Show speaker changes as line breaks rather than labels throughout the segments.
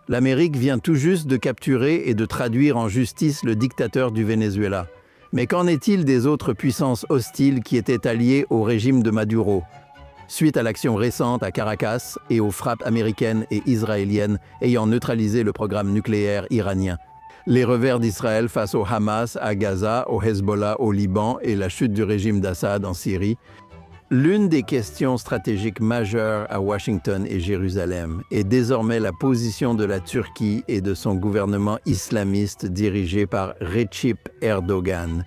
L'Amérique vient tout juste de capturer et de traduire en justice le dictateur du Venezuela. Mais qu'en est-il des autres puissances hostiles qui étaient alliées au régime de Maduro? Suite à l'action récente à Caracas et aux frappes américaines et israéliennes ayant neutralisé le programme nucléaire iranien. Les revers d'Israël face au Hamas à Gaza, au Hezbollah au Liban et la chute du régime d'Assad en Syrie. L'une des questions stratégiques majeures à Washington et Jérusalem est désormais la position de la Turquie et de son gouvernement islamiste dirigé par Recep Erdogan.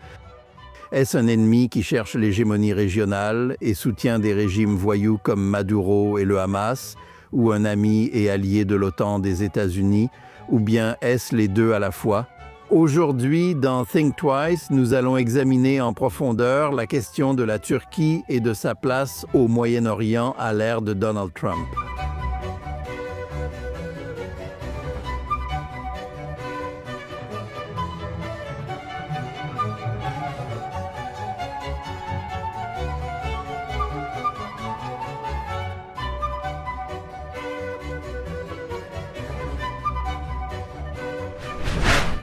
Est-ce un ennemi qui cherche l'hégémonie régionale et soutient des régimes voyous comme Maduro et le Hamas, ou un ami et allié de l'OTAN des États-Unis, ou bien est-ce les deux à la fois? Aujourd'hui, dans Think Twice, nous allons examiner en profondeur la question de la Turquie et de sa place au Moyen-Orient à l'ère de Donald Trump.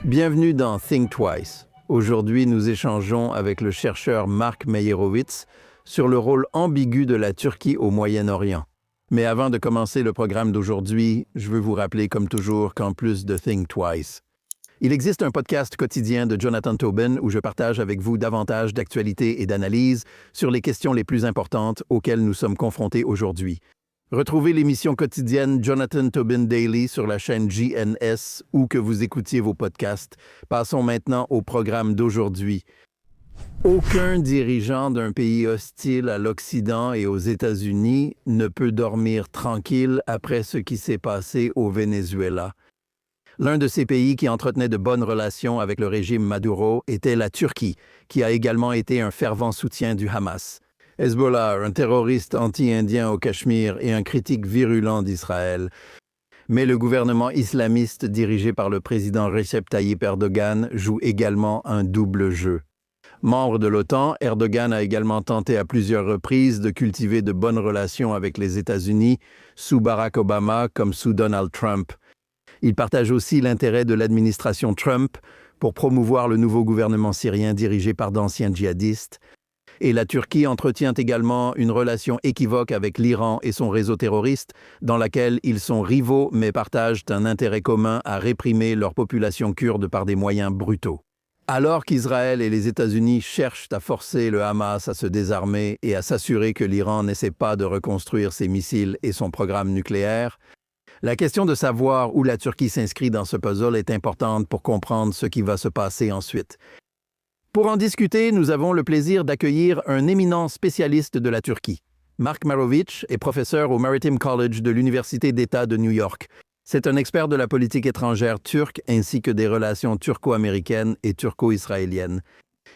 Bienvenue dans Think Twice. Aujourd'hui, nous échangeons avec le chercheur Mark Meyerowitz sur le rôle ambigu de la Turquie au Moyen-Orient. Mais avant de commencer le programme d'aujourd'hui, je veux vous rappeler comme toujours qu'en plus de Think Twice, il existe un podcast quotidien de Jonathan Tobin où je partage avec vous davantage d'actualités et d'analyses sur les questions les plus importantes auxquelles nous sommes confrontés aujourd'hui. Retrouvez l'émission quotidienne Jonathan Tobin Daily sur la chaîne JNS ou que vous écoutiez vos podcasts. Passons maintenant au programme d'aujourd'hui. Aucun dirigeant d'un pays hostile à l'Occident et aux États-Unis ne peut dormir tranquille après ce qui s'est passé au Venezuela. L'un de ces pays qui entretenait de bonnes relations avec le régime Maduro était la Turquie, qui a également été un fervent soutien du Hamas. Hezbollah, un terroriste anti-indien au Cachemire et un critique virulent d'Israël. Mais le gouvernement islamiste dirigé par le président Recep Tayyip Erdogan joue également un double jeu. Membre de l'OTAN, Erdogan a également tenté à plusieurs reprises de cultiver de bonnes relations avec les États-Unis, sous Barack Obama comme sous Donald Trump. Il partage aussi l'intérêt de l'administration Trump pour promouvoir le nouveau gouvernement syrien dirigé par d'anciens djihadistes. Et la Turquie entretient également une relation équivoque avec l'Iran et son réseau terroriste, dans laquelle ils sont rivaux mais partagent un intérêt commun à réprimer leur population kurde par des moyens brutaux. Alors qu'Israël et les États-Unis cherchent à forcer le Hamas à se désarmer et à s'assurer que l'Iran n'essaie pas de reconstruire ses missiles et son programme nucléaire, la question de savoir où la Turquie s'inscrit dans ce puzzle est importante pour comprendre ce qui va se passer ensuite. Pour en discuter, nous avons le plaisir d'accueillir un éminent spécialiste de la Turquie. Mark Meyerowitz est professeur au Maritime College de l'Université d'État de New York. C'est un expert de la politique étrangère turque ainsi que des relations turco-américaines et turco-israéliennes.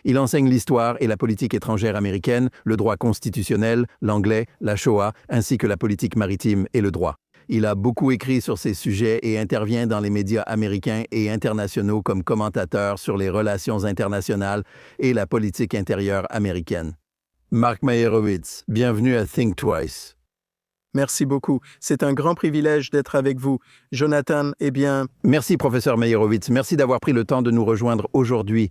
Il enseigne l'histoire et la politique étrangère américaine, le droit constitutionnel, l'anglais, la Shoah, ainsi que la politique maritime et le droit. Il a beaucoup écrit sur ces sujets et intervient dans les médias américains et internationaux comme commentateur sur les relations internationales et la politique intérieure américaine. Mark Meyerowitz, bienvenue à Think Twice.
Merci beaucoup. C'est un grand privilège d'être avec vous. Jonathan,
Merci, professeur Meyerowitz. Merci d'avoir pris le temps de nous rejoindre aujourd'hui.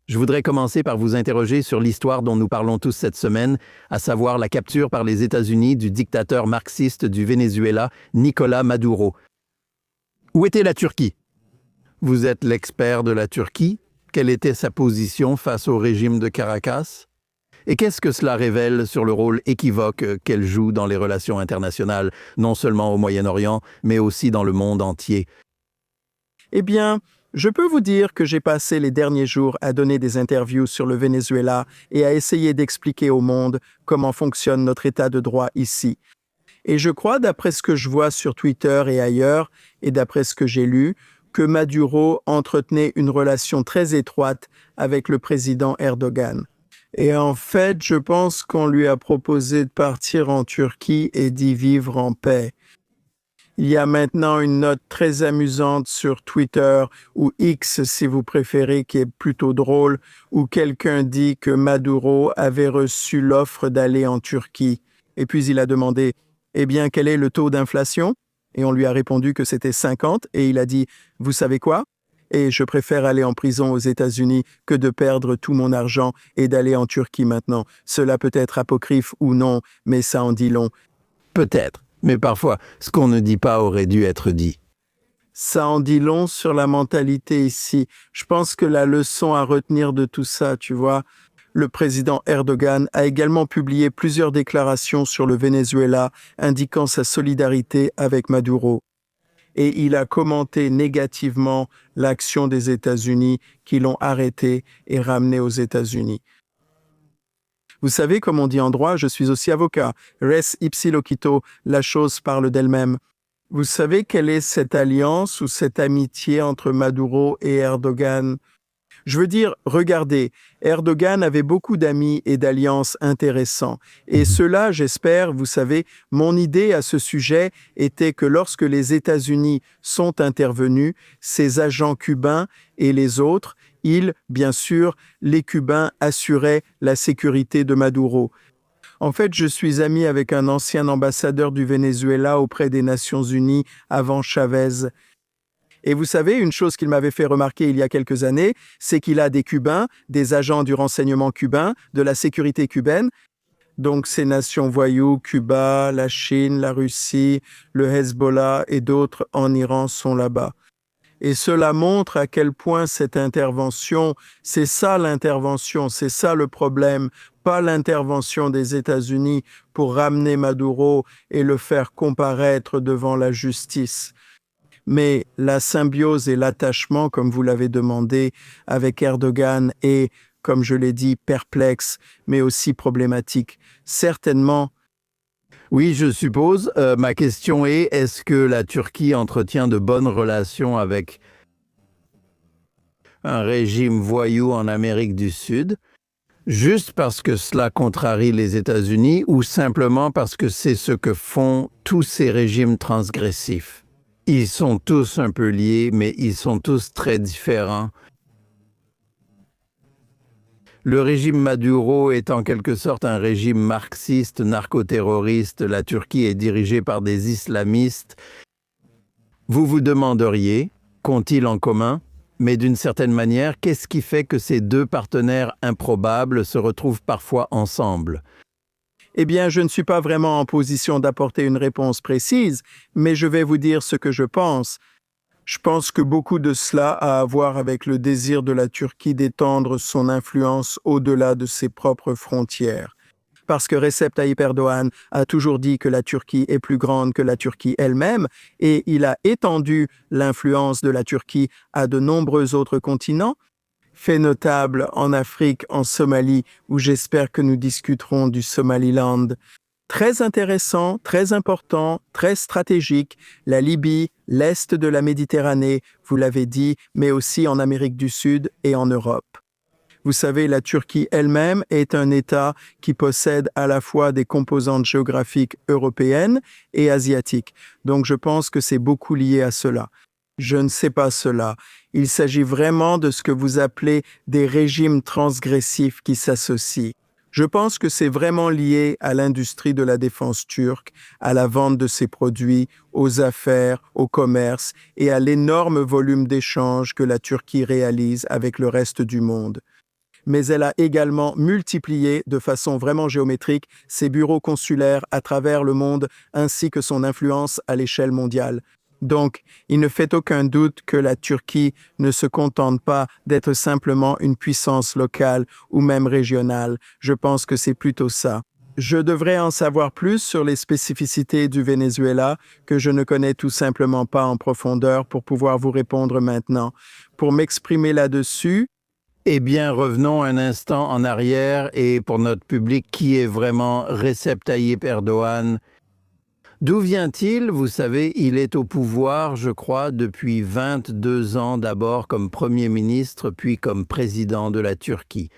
Je voudrais commencer par vous interroger sur l'histoire dont nous parlons tous cette semaine, à savoir la capture par les États-Unis du dictateur marxiste du Venezuela, Nicolás Maduro. Où était la Turquie? Vous êtes l'expert de la Turquie. Quelle était sa position face au régime de Caracas? Et qu'est-ce que cela révèle sur le rôle équivoque qu'elle joue dans les relations internationales, non seulement au Moyen-Orient, mais aussi dans le monde entier?
Je peux vous dire que j'ai passé les derniers jours à donner des interviews sur le Venezuela et à essayer d'expliquer au monde comment fonctionne notre état de droit ici. Et je crois, d'après ce que je vois sur Twitter et ailleurs, et d'après ce que j'ai lu, que Maduro entretenait une relation très étroite avec le président Erdogan. Et en fait, je pense qu'on lui a proposé de partir en Turquie et d'y vivre en paix. Il y a maintenant une note très amusante sur Twitter, ou X si vous préférez, qui est plutôt drôle, où quelqu'un dit que Maduro avait reçu l'offre d'aller en Turquie. Et puis il a demandé « Eh bien, quel est le taux d'inflation ?» Et on lui a répondu que c'était 50 et il a dit « Vous savez quoi ? Et je préfère aller en prison aux États-Unis que de perdre tout mon argent et d'aller en Turquie maintenant. Cela peut être apocryphe ou non, mais ça en dit long. »
Peut-être, mais parfois, ce qu'on ne dit pas aurait dû être dit.
Ça en dit long sur la mentalité ici. Je pense que la leçon à retenir de tout ça, tu vois, le président Erdogan a également publié plusieurs déclarations sur le Venezuela indiquant sa solidarité avec Maduro. Et il a commenté négativement l'action des États-Unis qui l'ont arrêté et ramené aux États-Unis. Vous savez, comme on dit en droit, je suis aussi avocat. Res ipsi loquito, la chose parle d'elle-même. Vous savez quelle est cette alliance ou cette amitié entre Maduro et Erdogan? Je veux dire, regardez, Erdogan avait beaucoup d'amis et d'alliances intéressants. Et cela, j'espère, vous savez, mon idée à ce sujet était que lorsque les États-Unis sont intervenus, ces agents cubains et les autres, ils, bien sûr, les Cubains assuraient la sécurité de Maduro. En fait, je suis ami avec un ancien ambassadeur du Venezuela auprès des Nations Unies avant Chavez. Et vous savez, une chose qu'il m'avait fait remarquer il y a quelques années, c'est qu'il a des Cubains, des agents du renseignement cubain, de la sécurité cubaine. Donc ces nations voyous, Cuba, la Chine, la Russie, le Hezbollah et d'autres en Iran sont là-bas. Et cela montre à quel point cette intervention, c'est ça l'intervention, c'est ça le problème, pas l'intervention des États-Unis pour ramener Maduro et le faire comparaître devant la justice. Mais la symbiose et l'attachement, comme vous l'avez demandé, avec Erdogan est, comme je l'ai dit, perplexe, mais aussi problématique. Certainement.
Oui, je suppose. Ma question est, est-ce que la Turquie entretient de bonnes relations avec un régime voyou en Amérique du Sud, juste parce que cela contrarie les États-Unis ou simplement parce que c'est ce que font tous ces régimes transgressifs? Ils sont tous un peu liés, mais ils sont tous très différents. Le régime Maduro est en quelque sorte un régime marxiste, narcoterroriste. La Turquie est dirigée par des islamistes. Vous vous demanderiez, qu'ont-ils en commun? Mais d'une certaine manière, qu'est-ce qui fait que ces deux partenaires improbables se retrouvent parfois ensemble?
Eh bien, je ne suis pas vraiment en position d'apporter une réponse précise, mais je vais vous dire ce que je pense. Je pense que beaucoup de cela a à voir avec le désir de la Turquie d'étendre son influence au-delà de ses propres frontières. Parce que Recep Tayyip Erdogan a toujours dit que la Turquie est plus grande que la Turquie elle-même, et il a étendu l'influence de la Turquie à de nombreux autres continents, fait notable en Afrique, en Somalie, où j'espère que nous discuterons du Somaliland. Très intéressant, très important, très stratégique, la Libye, l'Est de la Méditerranée, vous l'avez dit, mais aussi en Amérique du Sud et en Europe. Vous savez, la Turquie elle-même est un État qui possède à la fois des composantes géographiques européennes et asiatiques. Donc je pense que c'est beaucoup lié à cela. Je ne sais pas cela. Il s'agit vraiment de ce que vous appelez des régimes transgressifs qui s'associent. Je pense que c'est vraiment lié à l'industrie de la défense turque, à la vente de ses produits, aux affaires, au commerce et à l'énorme volume d'échanges que la Turquie réalise avec le reste du monde. Mais elle a également multiplié de façon vraiment géométrique ses bureaux consulaires à travers le monde ainsi que son influence à l'échelle mondiale. Donc, il ne fait aucun doute que la Turquie ne se contente pas d'être simplement une puissance locale ou même régionale. Je pense que c'est plutôt ça. Je devrais en savoir plus sur les spécificités du Venezuela que je ne connais tout simplement pas en profondeur pour pouvoir vous répondre maintenant. Pour m'exprimer là-dessus,
eh bien, revenons un instant en arrière et pour notre public, qui est vraiment Recep Tayyip Erdogan? D'où vient-il? Vous savez, il est au pouvoir, je crois, depuis 22 ans, d'abord comme Premier ministre, puis comme président de la Turquie.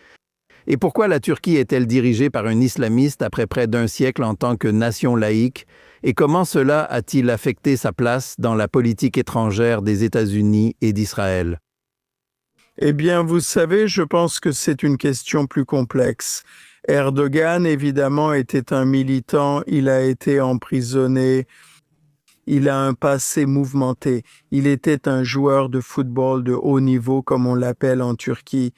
Et pourquoi la Turquie est-elle dirigée par un islamiste après près d'un siècle en tant que nation laïque? Et comment cela a-t-il affecté sa place dans la politique étrangère des États-Unis et d'Israël?
Eh bien, vous savez, je pense que c'est une question plus complexe. Erdogan, évidemment, était un militant, il a été emprisonné. Il a un passé mouvementé. Il était un joueur de football de haut niveau, comme on l'appelle en Turquie.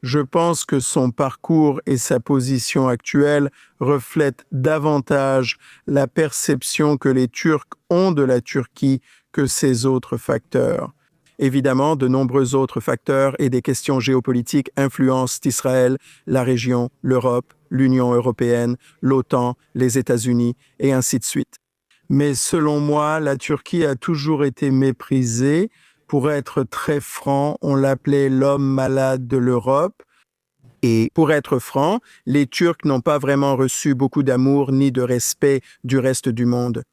Je pense que son parcours et sa position actuelle reflètent davantage la perception que les Turcs ont de la Turquie que ces autres facteurs. Évidemment, de nombreux autres facteurs et des questions géopolitiques influencent Israël, la région, l'Europe, l'Union européenne, l'OTAN, les États-Unis, et ainsi de suite. Mais selon moi, la Turquie a toujours été méprisée. Pour être très franc, on l'appelait l'homme malade de l'Europe. Et pour être franc, les Turcs n'ont pas vraiment reçu beaucoup d'amour ni de respect du reste du monde.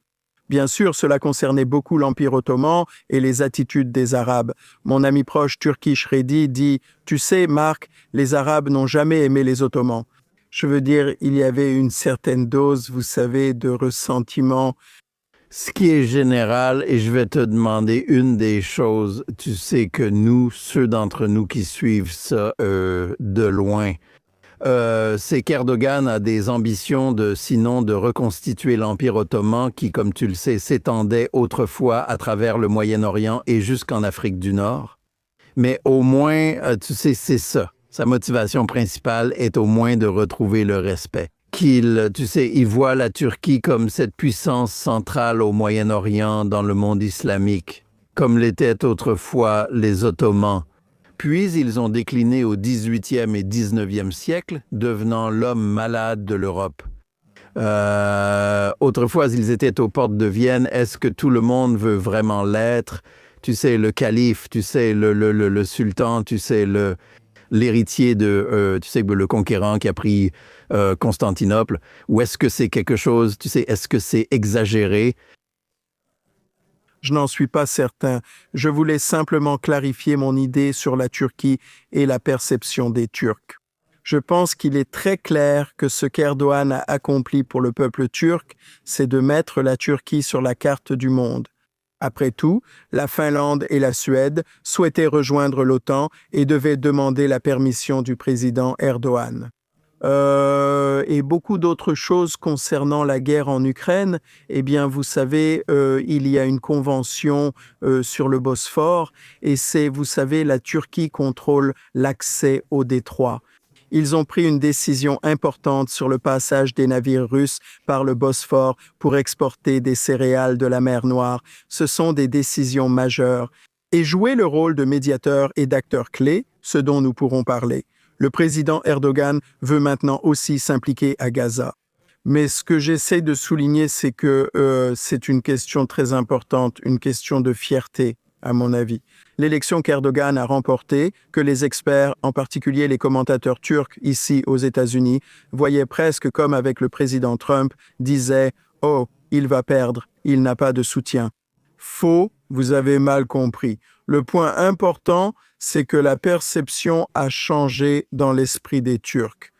Bien sûr, cela concernait beaucoup l'Empire ottoman et les attitudes des Arabes. Mon ami proche Turkish Reddy dit « Tu sais, Marc, les Arabes n'ont jamais aimé les Ottomans. » Je veux dire, il y avait une certaine dose, vous savez, de ressentiment.
Ce qui est général, et je vais te demander une des choses, tu sais que nous, ceux d'entre nous qui suivent ça de loin, c'est qu'Erdogan a des ambitions sinon de reconstituer l'Empire ottoman qui, comme tu le sais, s'étendait autrefois à travers le Moyen-Orient et jusqu'en Afrique du Nord. Mais au moins, tu sais, c'est ça. Sa motivation principale est au moins de retrouver le respect. Tu sais, il voit la Turquie comme cette puissance centrale au Moyen-Orient dans le monde islamique, comme l'étaient autrefois les Ottomans. Puis ils ont décliné au XVIIIe et XIXe siècle, devenant l'homme malade de l'Europe. Autrefois, ils étaient aux portes de Vienne. Est-ce que tout le monde veut vraiment l'être? Tu sais, le calife, tu sais, le sultan, tu sais, l'héritier tu sais, le conquérant qui a pris Constantinople. Ou est-ce que c'est quelque chose, tu sais, est-ce que c'est exagéré?
Je n'en suis pas certain. Je voulais simplement clarifier mon idée sur la Turquie et la perception des Turcs. Je pense qu'il est très clair que ce qu'Erdogan a accompli pour le peuple turc, c'est de mettre la Turquie sur la carte du monde. Après tout, la Finlande et la Suède souhaitaient rejoindre l'OTAN et devaient demander la permission du président Erdogan. Et beaucoup d'autres choses concernant la guerre en Ukraine. Eh bien, vous savez, il y a une convention sur le Bosphore et c'est, vous savez, la Turquie contrôle l'accès au détroit. Ils ont pris une décision importante sur le passage des navires russes par le Bosphore pour exporter des céréales de la mer Noire. Ce sont des décisions majeures. Et jouer le rôle de médiateur et d'acteur clé, ce dont nous pourrons parler. Le président Erdogan veut maintenant aussi s'impliquer à Gaza. Mais ce que j'essaie de souligner, c'est que c'est une question très importante, une question de fierté, à mon avis. L'élection qu'Erdogan a remportée, que les experts, en particulier les commentateurs turcs ici aux États-Unis, voyaient presque comme avec le président Trump, disaient « Oh, il va perdre, il n'a pas de soutien ». Faux, vous avez mal compris. Le point important, c'est que la perception a changé dans l'esprit des Turcs.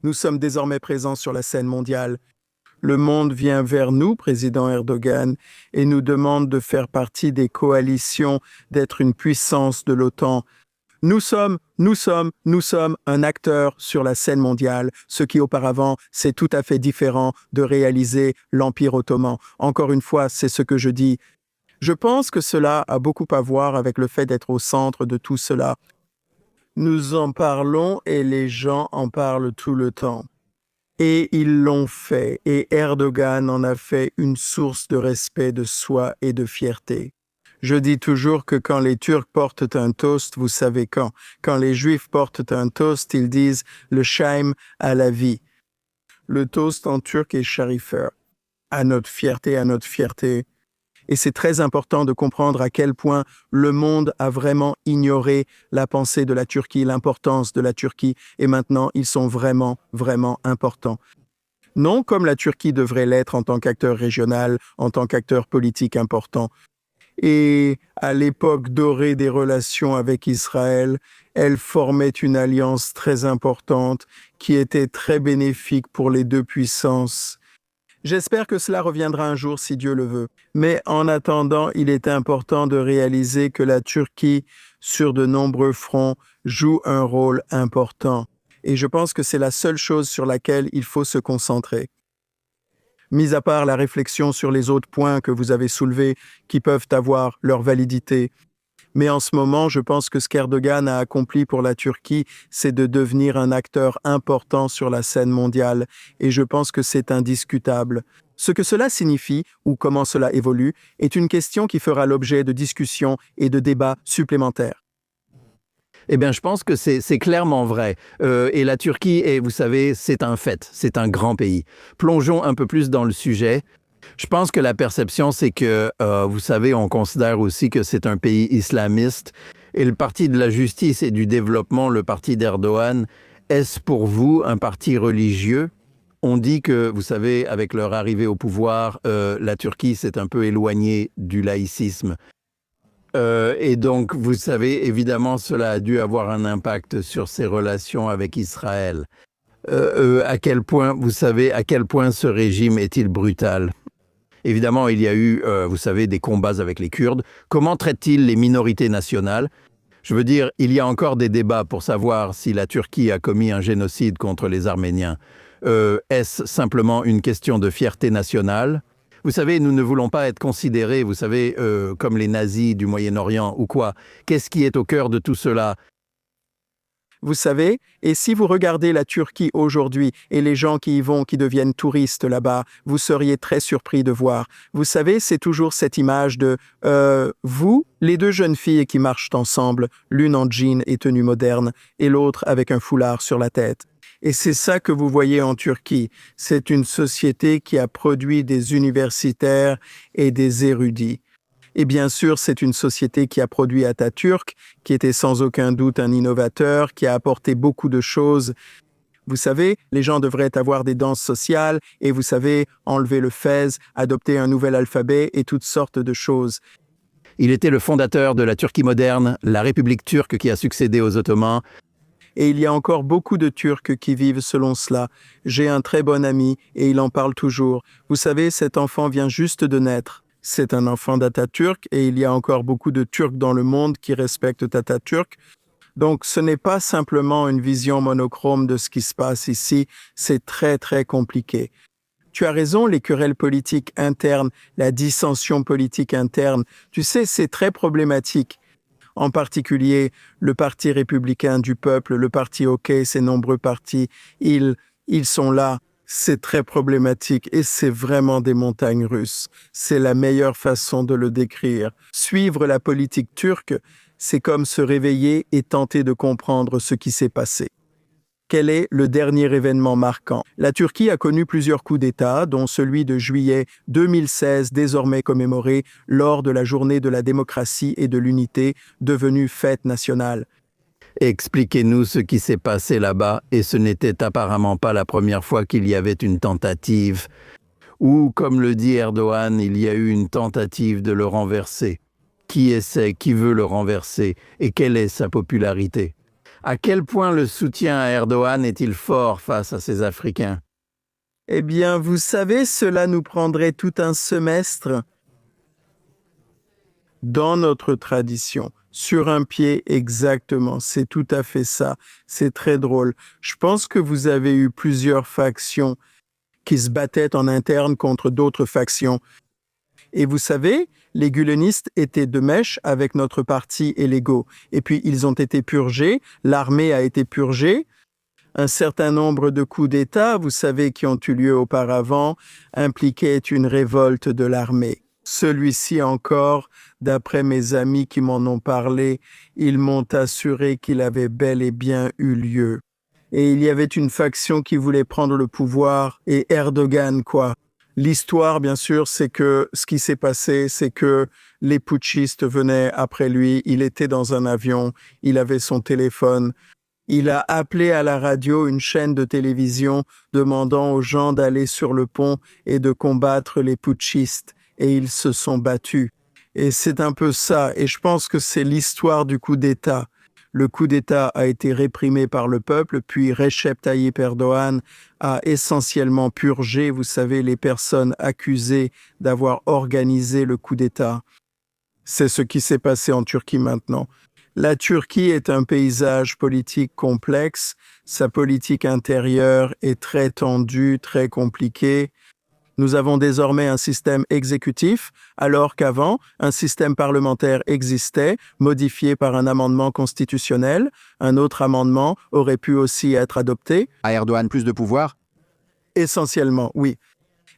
Nous sommes désormais présents sur la scène mondiale. Le monde vient vers nous, président Erdogan, et nous demande de faire partie des coalitions, d'être une puissance de l'OTAN. Nous sommes un acteur sur la scène mondiale, ce qui auparavant, c'est tout à fait différent de réaliser l'Empire ottoman. Encore une fois, c'est ce que je dis. Je pense que cela a beaucoup à voir avec le fait d'être au centre de tout cela. Nous en parlons et les gens en parlent tout le temps. Et ils l'ont fait, et Erdogan en a fait une source de respect de soi et de fierté. Je dis toujours que quand les Turcs portent un toast, vous savez quand. Quand les Juifs portent un toast, ils disent le shaim à la vie. Le toast en turc est sharifer. À notre fierté, à notre fierté. Et c'est très important de comprendre à quel point le monde a vraiment ignoré la pensée de la Turquie, l'importance de la Turquie, et maintenant ils sont vraiment, vraiment importants. Non comme la Turquie devrait l'être en tant qu'acteur régional, en tant qu'acteur politique important. Et à l'époque dorée des relations avec Israël, elle formait une alliance très importante qui était très bénéfique pour les deux puissances. J'espère que cela reviendra un jour si Dieu le veut. Mais en attendant, il est important de réaliser que la Turquie, sur de nombreux fronts, joue un rôle important. Et je pense que c'est la seule chose sur laquelle il faut se concentrer. mis à part la réflexion sur les autres points que vous avez soulevés qui peuvent avoir leur validité. Mais en ce moment, je pense que ce qu'Erdogan a accompli pour la Turquie, c'est de devenir un acteur important sur la scène mondiale, et je pense que c'est indiscutable. Ce que cela signifie, ou comment cela évolue, est une question qui fera l'objet de discussions et de débats supplémentaires.
Eh bien, je pense que c'est clairement vrai. Et la Turquie, vous savez, c'est un fait, c'est un grand pays. Plongeons un peu plus dans le sujet. Je pense que la perception, c'est que, vous savez, on considère aussi que c'est un pays islamiste. Et le Parti de la justice et du développement, le parti d'Erdogan, est-ce pour vous un parti religieux? On dit que, vous savez, avec leur arrivée au pouvoir, la Turquie s'est un peu éloignée du laïcisme. Et donc, vous savez, évidemment, cela a dû avoir un impact sur ses relations avec Israël. À quel point, vous savez, à quel point ce régime est-il brutal? Évidemment, il y a eu, vous savez, des combats avec les Kurdes. Comment traite-t-il les minorités nationales? Je veux dire, il y a encore des débats pour savoir si la Turquie a commis un génocide contre les Arméniens. Est-ce simplement une question de fierté nationale? Vous savez, nous ne voulons pas être considérés, vous savez, comme les nazis du Moyen-Orient ou quoi. Qu'est-ce qui est au cœur de tout cela?
Vous savez, et si vous regardez la Turquie aujourd'hui et les gens qui y vont, qui deviennent touristes là-bas, vous seriez très surpris de voir. Vous savez, c'est toujours cette image de vous, les deux jeunes filles qui marchent ensemble, l'une en jean et tenue moderne, et l'autre avec un foulard sur la tête. Et c'est ça que vous voyez en Turquie. C'est une société qui a produit des universitaires et des érudits. Et bien sûr, c'est une société qui a produit Atatürk, qui était sans aucun doute un innovateur, qui a apporté beaucoup de choses. Vous savez, les gens devraient avoir des danses sociales et vous savez, enlever le fez, adopter un nouvel alphabet et toutes sortes de choses.
Il était le fondateur de la Turquie moderne, la République turque qui a succédé aux Ottomans.
Et il y a encore beaucoup de Turcs qui vivent selon cela. J'ai un très bon ami et il en parle toujours. Vous savez, cet enfant vient juste de naître. C'est un enfant d'Atatürk et il y a encore beaucoup de Turcs dans le monde qui respectent Atatürk. Donc ce n'est pas simplement une vision monochrome de ce qui se passe ici, c'est très très compliqué. Tu as raison, les querelles politiques internes, la dissension politique interne, tu sais, c'est très problématique. En particulier, le Parti républicain du peuple, le Parti OK, ces nombreux partis, ils sont là. C'est très problématique et c'est vraiment des montagnes russes. C'est la meilleure façon de le décrire. Suivre la politique turque, c'est comme se réveiller et tenter de comprendre ce qui s'est passé. Quel est le dernier événement marquant? La Turquie a connu plusieurs coups d'État, dont celui de juillet 2016, désormais commémoré lors de la Journée de la démocratie et de l'unité, devenue fête nationale.
Expliquez-nous ce qui s'est passé là-bas, et ce n'était apparemment pas la première fois qu'il y avait une tentative. Ou, comme le dit Erdogan, il y a eu une tentative de le renverser. Qui essaie, qui veut le renverser, et quelle est sa popularité? À quel point le soutien à Erdogan est-il fort face à ces Africains?
Eh bien, vous savez, cela nous prendrait tout un semestre. Dans notre tradition, sur un pied exactement, c'est tout à fait ça. C'est très drôle. Je pense que vous avez eu plusieurs factions qui se battaient en interne contre d'autres factions. Et vous savez, les gulenistes étaient de mèche avec notre parti et l'ego. Et puis ils ont été purgés, l'armée a été purgée. Un certain nombre de coups d'État, vous savez, qui ont eu lieu auparavant, impliquaient une révolte de l'armée. Celui-ci encore, d'après mes amis qui m'en ont parlé, ils m'ont assuré qu'il avait bel et bien eu lieu. Et il y avait une faction qui voulait prendre le pouvoir, et Erdogan, quoi. L'histoire, bien sûr, c'est que ce qui s'est passé, c'est que les putschistes venaient après lui, il était dans un avion, il avait son téléphone. Il a appelé à la radio une chaîne de télévision demandant aux gens d'aller sur le pont et de combattre les putschistes. Et ils se sont battus. Et c'est un peu ça, et je pense que c'est l'histoire du coup d'État. Le coup d'État a été réprimé par le peuple, puis Recep Tayyip Erdogan a essentiellement purgé, vous savez, les personnes accusées d'avoir organisé le coup d'État. C'est ce qui s'est passé en Turquie maintenant. La Turquie est un paysage politique complexe, sa politique intérieure est très tendue, très compliquée. Nous avons désormais un système exécutif, alors qu'avant, un système parlementaire existait, modifié par un amendement constitutionnel. Un autre amendement aurait pu aussi être adopté.
À Erdogan plus de pouvoir?
Essentiellement, oui.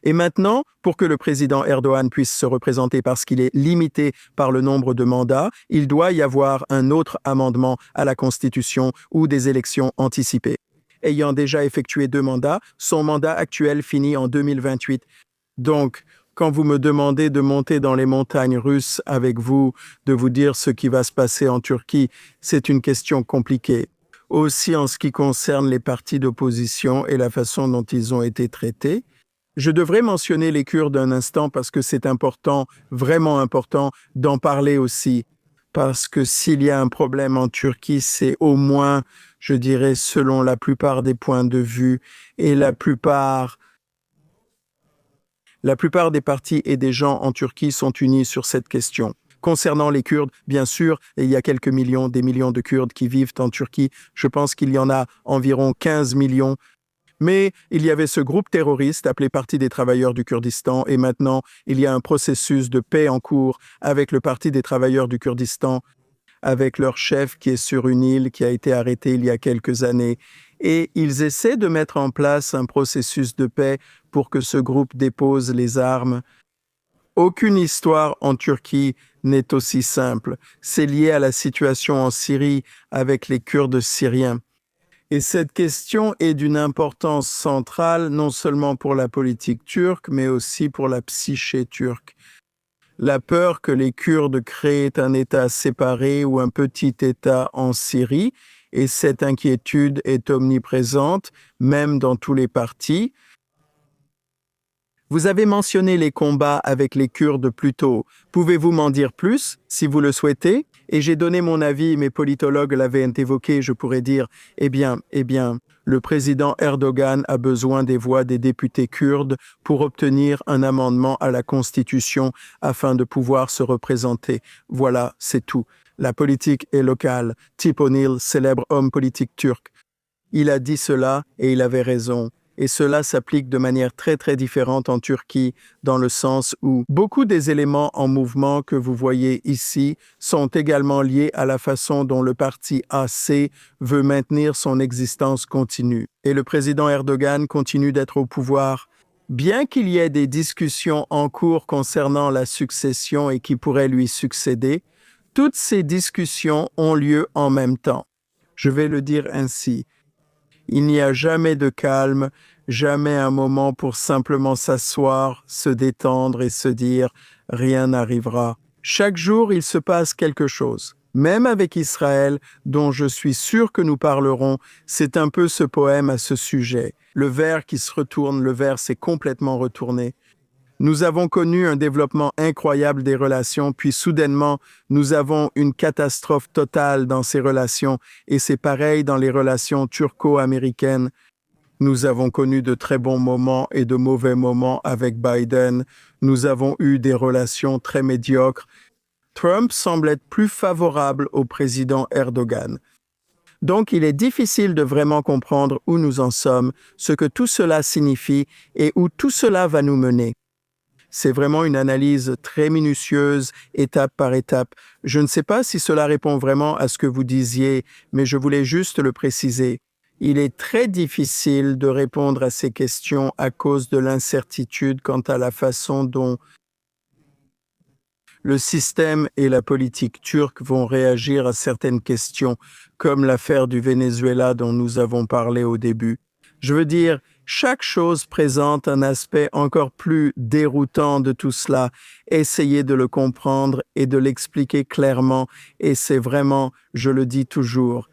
Et maintenant, pour que le président Erdogan puisse se représenter parce qu'il est limité par le nombre de mandats, il doit y avoir un autre amendement à la Constitution ou des élections anticipées. Ayant déjà effectué 2 mandats, son mandat actuel finit en 2028. Donc, quand vous me demandez de monter dans les montagnes russes avec vous, de vous dire ce qui va se passer en Turquie, c'est une question compliquée. Aussi en ce qui concerne les partis d'opposition et la façon dont ils ont été traités. Je devrais mentionner les Kurdes un instant parce que c'est important, vraiment important, d'en parler aussi. Parce que s'il y a un problème en Turquie, c'est au moins, je dirais, selon la plupart des points de vue et la plupart des partis et des gens en Turquie sont unis sur cette question. Concernant les Kurdes, bien sûr, il y a quelques millions, des millions de Kurdes qui vivent en Turquie. Je pense qu'il y en a environ 15 millions. Mais il y avait ce groupe terroriste appelé Parti des travailleurs du Kurdistan et maintenant, il y a un processus de paix en cours avec le Parti des travailleurs du Kurdistan, avec leur chef qui est sur une île qui a été arrêté il y a quelques années. Et ils essaient de mettre en place un processus de paix pour que ce groupe dépose les armes. Aucune histoire en Turquie n'est aussi simple. C'est lié à la situation en Syrie avec les Kurdes syriens. Et cette question est d'une importance centrale non seulement pour la politique turque, mais aussi pour la psyché turque. La peur que les Kurdes créent un État séparé ou un petit État en Syrie, et cette inquiétude est omniprésente, même dans tous les partis. Vous avez mentionné les combats avec les Kurdes plus tôt. Pouvez-vous m'en dire plus, si vous le souhaitez? Et j'ai donné mon avis, mes politologues l'avaient évoqué, je pourrais dire, eh bien, le président Erdogan a besoin des voix des députés kurdes pour obtenir un amendement à la Constitution afin de pouvoir se représenter. Voilà, c'est tout. La politique est locale. Tip O'Neill, célèbre homme politique turc. Il a dit cela et il avait raison. Et cela s'applique de manière très très différente en Turquie, dans le sens où beaucoup des éléments en mouvement que vous voyez ici sont également liés à la façon dont le parti AC veut maintenir son existence continue. Et le président Erdogan continue d'être au pouvoir. Bien qu'il y ait des discussions en cours concernant la succession et qui pourraient lui succéder, toutes ces discussions ont lieu en même temps. Je vais le dire ainsi. Il n'y a jamais de calme, jamais un moment pour simplement s'asseoir, se détendre et se dire « rien n'arrivera ». Chaque jour, il se passe quelque chose. Même avec Israël, dont je suis sûr que nous parlerons, c'est un peu ce poème à ce sujet. Le verre qui se retourne, le verre s'est complètement retourné. Nous avons connu un développement incroyable des relations, puis soudainement, nous avons une catastrophe totale dans ces relations, et c'est pareil dans les relations turco-américaines. Nous avons connu de très bons moments et de mauvais moments avec Biden. Nous avons eu des relations très médiocres. Trump semble être plus favorable au président Erdogan. Donc, il est difficile de vraiment comprendre où nous en sommes, ce que tout cela signifie et où tout cela va nous mener. C'est vraiment une analyse très minutieuse, étape par étape. Je ne sais pas si cela répond vraiment à ce que vous disiez, mais je voulais juste le préciser. Il est très difficile de répondre à ces questions à cause de l'incertitude quant à la façon dont le système et la politique turque vont réagir à certaines questions, comme l'affaire du Venezuela dont nous avons parlé au début. Je veux dire, chaque chose présente un aspect encore plus déroutant de tout cela. Essayez de le comprendre et de l'expliquer clairement, et c'est vraiment, je le dis toujours.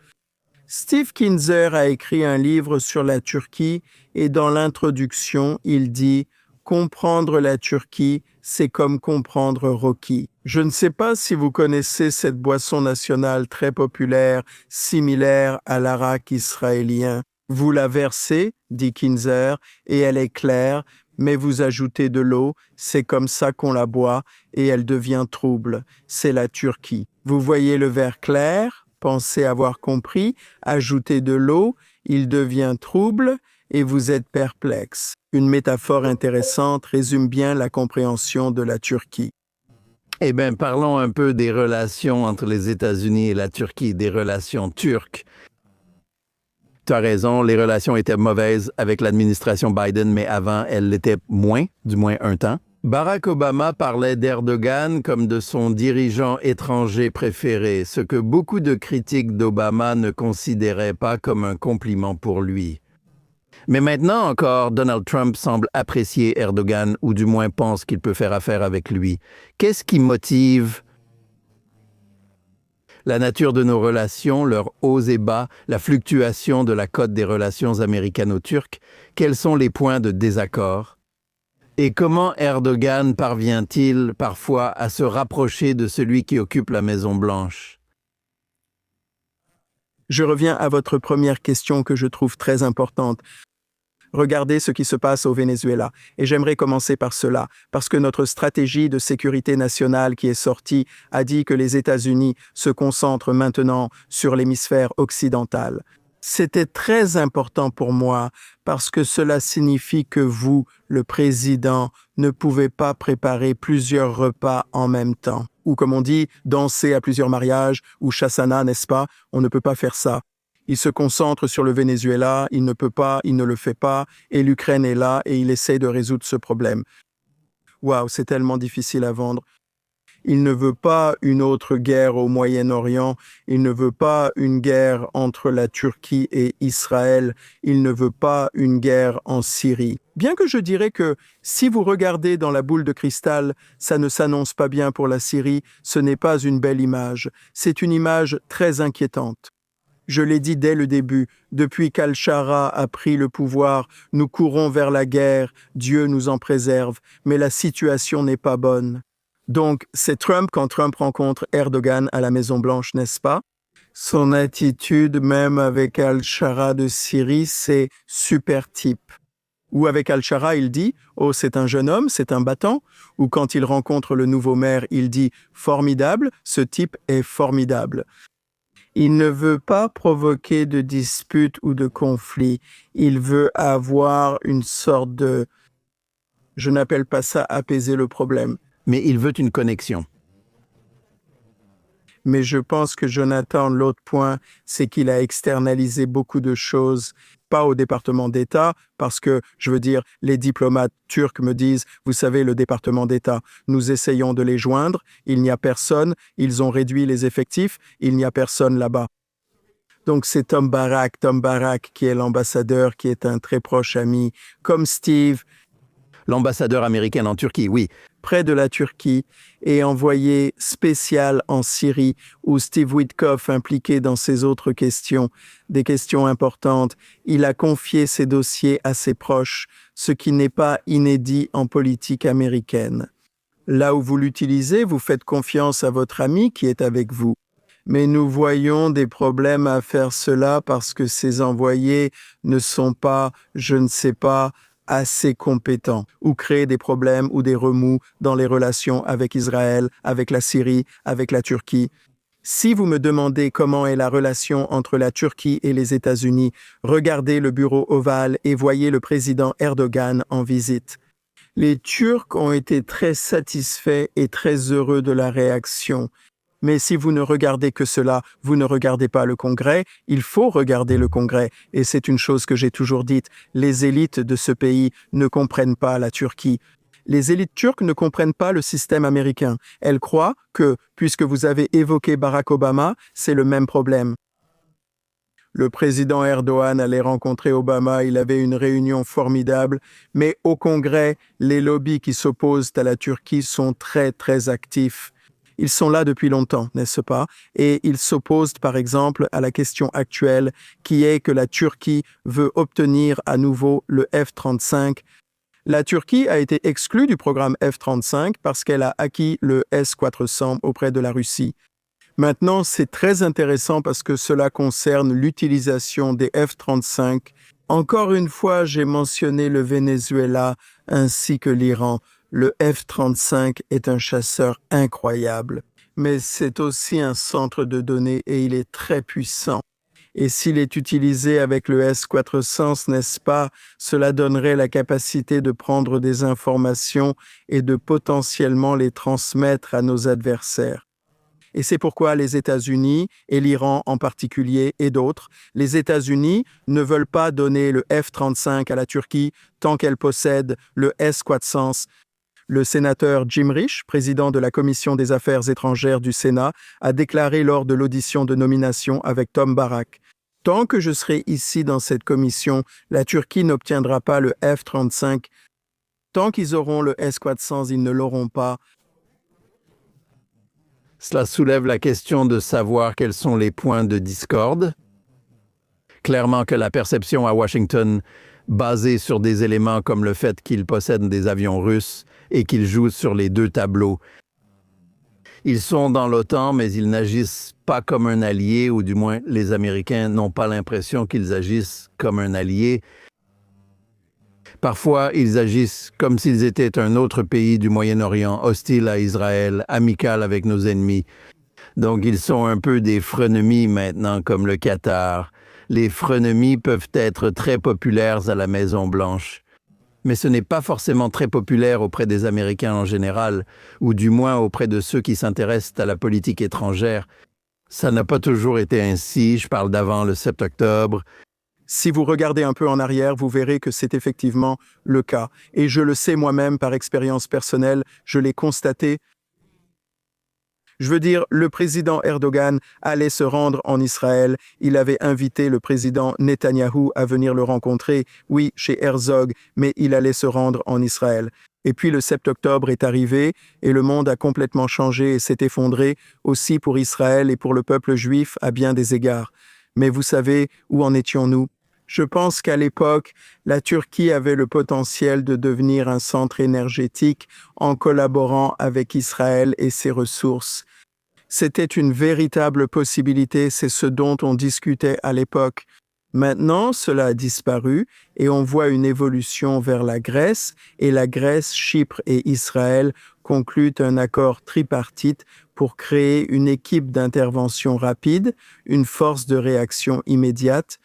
Steve Kinzer a écrit un livre sur la Turquie, et dans l'introduction, il dit « Comprendre la Turquie, c'est comme comprendre Rocky ». Je ne sais pas si vous connaissez cette boisson nationale très populaire, similaire à l'arak israélien. Vous la versez, dit Kinzer, et elle est claire, mais vous ajoutez de l'eau, c'est comme ça qu'on la boit, et elle devient trouble. C'est la Turquie. Vous voyez le verre clair, pensez avoir compris, ajoutez de l'eau, il devient trouble, et vous êtes perplexe. Une métaphore intéressante résume bien la compréhension de la Turquie.
Eh bien, parlons un peu des relations entre les États-Unis et la Turquie, des relations turques. Tu as raison, les relations étaient mauvaises avec l'administration Biden, mais avant, elles l'étaient moins, du moins un temps. Barack Obama parlait d'Erdogan comme de son dirigeant étranger préféré, ce que beaucoup de critiques d'Obama ne considéraient pas comme un compliment pour lui. Mais maintenant encore, Donald Trump semble apprécier Erdogan, ou du moins pense qu'il peut faire affaire avec lui. Qu'est-ce qui motive la nature de nos relations, leurs hauts et bas, la fluctuation de la cote des relations américano-turques? Quels sont les points de désaccord? Et comment Erdogan parvient-il parfois à se rapprocher de celui qui occupe la Maison-Blanche?
Je reviens à votre première question que je trouve très importante. Regardez ce qui se passe au Venezuela. Et j'aimerais commencer par cela, parce que notre stratégie de sécurité nationale qui est sortie a dit que les États-Unis se concentrent maintenant sur l'hémisphère occidental. C'était très important pour moi, parce que cela signifie que vous, le président, ne pouvez pas préparer plusieurs repas en même temps. Ou comme on dit, danser à plusieurs mariages, ou chassana, n'est-ce pas? On ne peut pas faire ça. Il se concentre sur le Venezuela, il ne peut pas, il ne le fait pas, et l'Ukraine est là et il essaie de résoudre ce problème. Waouh, c'est tellement difficile à vendre. Il ne veut pas une autre guerre au Moyen-Orient, il ne veut pas une guerre entre la Turquie et Israël, il ne veut pas une guerre en Syrie. Bien que je dirais que si vous regardez dans la boule de cristal, ça ne s'annonce pas bien pour la Syrie, ce n'est pas une belle image, c'est une image très inquiétante. Je l'ai dit dès le début, depuis qu'Al-Shara a pris le pouvoir, nous courons vers la guerre, Dieu nous en préserve, mais la situation n'est pas bonne. Donc, c'est Trump quand Trump rencontre Erdogan à la Maison-Blanche, n'est-ce pas? Son attitude, même avec Al-Shara de Syrie, c'est super type. Ou avec Al-Shara, il dit « Oh, c'est un jeune homme, c'est un battant ». Ou quand il rencontre le nouveau maire, il dit « Formidable, ce type est formidable ». Il ne veut pas provoquer de dispute ou de conflit. Il veut avoir une sorte de... Je n'appelle pas ça apaiser le problème.
Mais il veut une connexion.
Mais je pense que Jonathan, l'autre point, c'est qu'il a externalisé beaucoup de choses, pas au département d'État, parce que, je veux dire, les diplomates turcs me disent, vous savez, le département d'État, nous essayons de les joindre, il n'y a personne, ils ont réduit les effectifs, il n'y a personne là-bas. Donc c'est Tom Barak qui est l'ambassadeur, qui est un très proche ami, comme Steve,
L'ambassadeur américain en Turquie, oui.
Près de la Turquie, et envoyé spécial en Syrie, où Steve Witkoff, impliqué dans ces autres questions, des questions importantes, il a confié ses dossiers à ses proches, ce qui n'est pas inédit en politique américaine. Là où vous l'utilisez, vous faites confiance à votre ami qui est avec vous. Mais nous voyons des problèmes à faire cela parce que ces envoyés ne sont pas, je ne sais pas, assez compétents, ou créer des problèmes ou des remous dans les relations avec Israël, avec la Syrie, avec la Turquie. Si vous me demandez comment est la relation entre la Turquie et les États-Unis, regardez le bureau ovale et voyez le président Erdogan en visite. Les Turcs ont été très satisfaits et très heureux de la réaction. Mais si vous ne regardez que cela, vous ne regardez pas le Congrès, il faut regarder le Congrès. Et c'est une chose que j'ai toujours dite, les élites de ce pays ne comprennent pas la Turquie. Les élites turques ne comprennent pas le système américain. Elles croient que, puisque vous avez évoqué Barack Obama, c'est le même problème. Le président Erdogan allait rencontrer Obama, il avait une réunion formidable, mais au Congrès, les lobbies qui s'opposent à la Turquie sont très, très actifs. Ils sont là depuis longtemps, n'est-ce pas? Et ils s'opposent, par exemple, à la question actuelle, qui est que la Turquie veut obtenir à nouveau le F-35. La Turquie a été exclue du programme F-35 parce qu'elle a acquis le S-400 auprès de la Russie. Maintenant, c'est très intéressant parce que cela concerne l'utilisation des F-35. Encore une fois, j'ai mentionné le Venezuela ainsi que l'Iran. Le F-35 est un chasseur incroyable, mais c'est aussi un centre de données et il est très puissant. Et s'il est utilisé avec le S-400, n'est-ce pas, cela donnerait la capacité de prendre des informations et de potentiellement les transmettre à nos adversaires. Et c'est pourquoi les États-Unis, et l'Iran en particulier, et d'autres, les États-Unis ne veulent pas donner le F-35 à la Turquie tant qu'elle possède le S-400. Le sénateur Jim Risch, président de la Commission des Affaires étrangères du Sénat, a déclaré lors de l'audition de nomination avec Tom Barak: « Tant que je serai ici dans cette commission, la Turquie n'obtiendra pas le F-35. Tant qu'ils auront le S-400, ils ne l'auront pas. »
Cela soulève la question de savoir quels sont les points de discorde. Clairement que la perception à Washington, basée sur des éléments comme le fait qu'ils possèdent des avions russes et qu'ils jouent sur les deux tableaux. Ils sont dans l'OTAN, mais ils n'agissent pas comme un allié, ou du moins les Américains n'ont pas l'impression qu'ils agissent comme un allié. Parfois, ils agissent comme s'ils étaient un autre pays du Moyen-Orient, hostile à Israël, amical avec nos ennemis. Donc, ils sont un peu des frenemies maintenant, comme le Qatar. Les frenemies peuvent être très populaires à la Maison-Blanche. Mais ce n'est pas forcément très populaire auprès des Américains en général, ou du moins auprès de ceux qui s'intéressent à la politique étrangère. Ça n'a pas toujours été ainsi, je parle d'avant le 7 octobre.
Si vous regardez un peu en arrière, vous verrez que c'est effectivement le cas. Et je le sais moi-même par expérience personnelle, je l'ai constaté. Je veux dire, le président Erdogan allait se rendre en Israël. Il avait invité le président Netanyahou à venir le rencontrer, oui, chez Herzog, mais il allait se rendre en Israël. Et puis le 7 octobre est arrivé et le monde a complètement changé et s'est effondré, aussi pour Israël et pour le peuple juif à bien des égards. Mais vous savez, où en étions-nous? Je pense qu'à l'époque, la Turquie avait le potentiel de devenir un centre énergétique en collaborant avec Israël et ses ressources. C'était une véritable possibilité, c'est ce dont on discutait à l'époque. Maintenant, cela a disparu et on voit une évolution vers la Grèce, et la Grèce, Chypre et Israël concluent un accord tripartite pour créer une équipe d'intervention rapide, une force de réaction immédiate.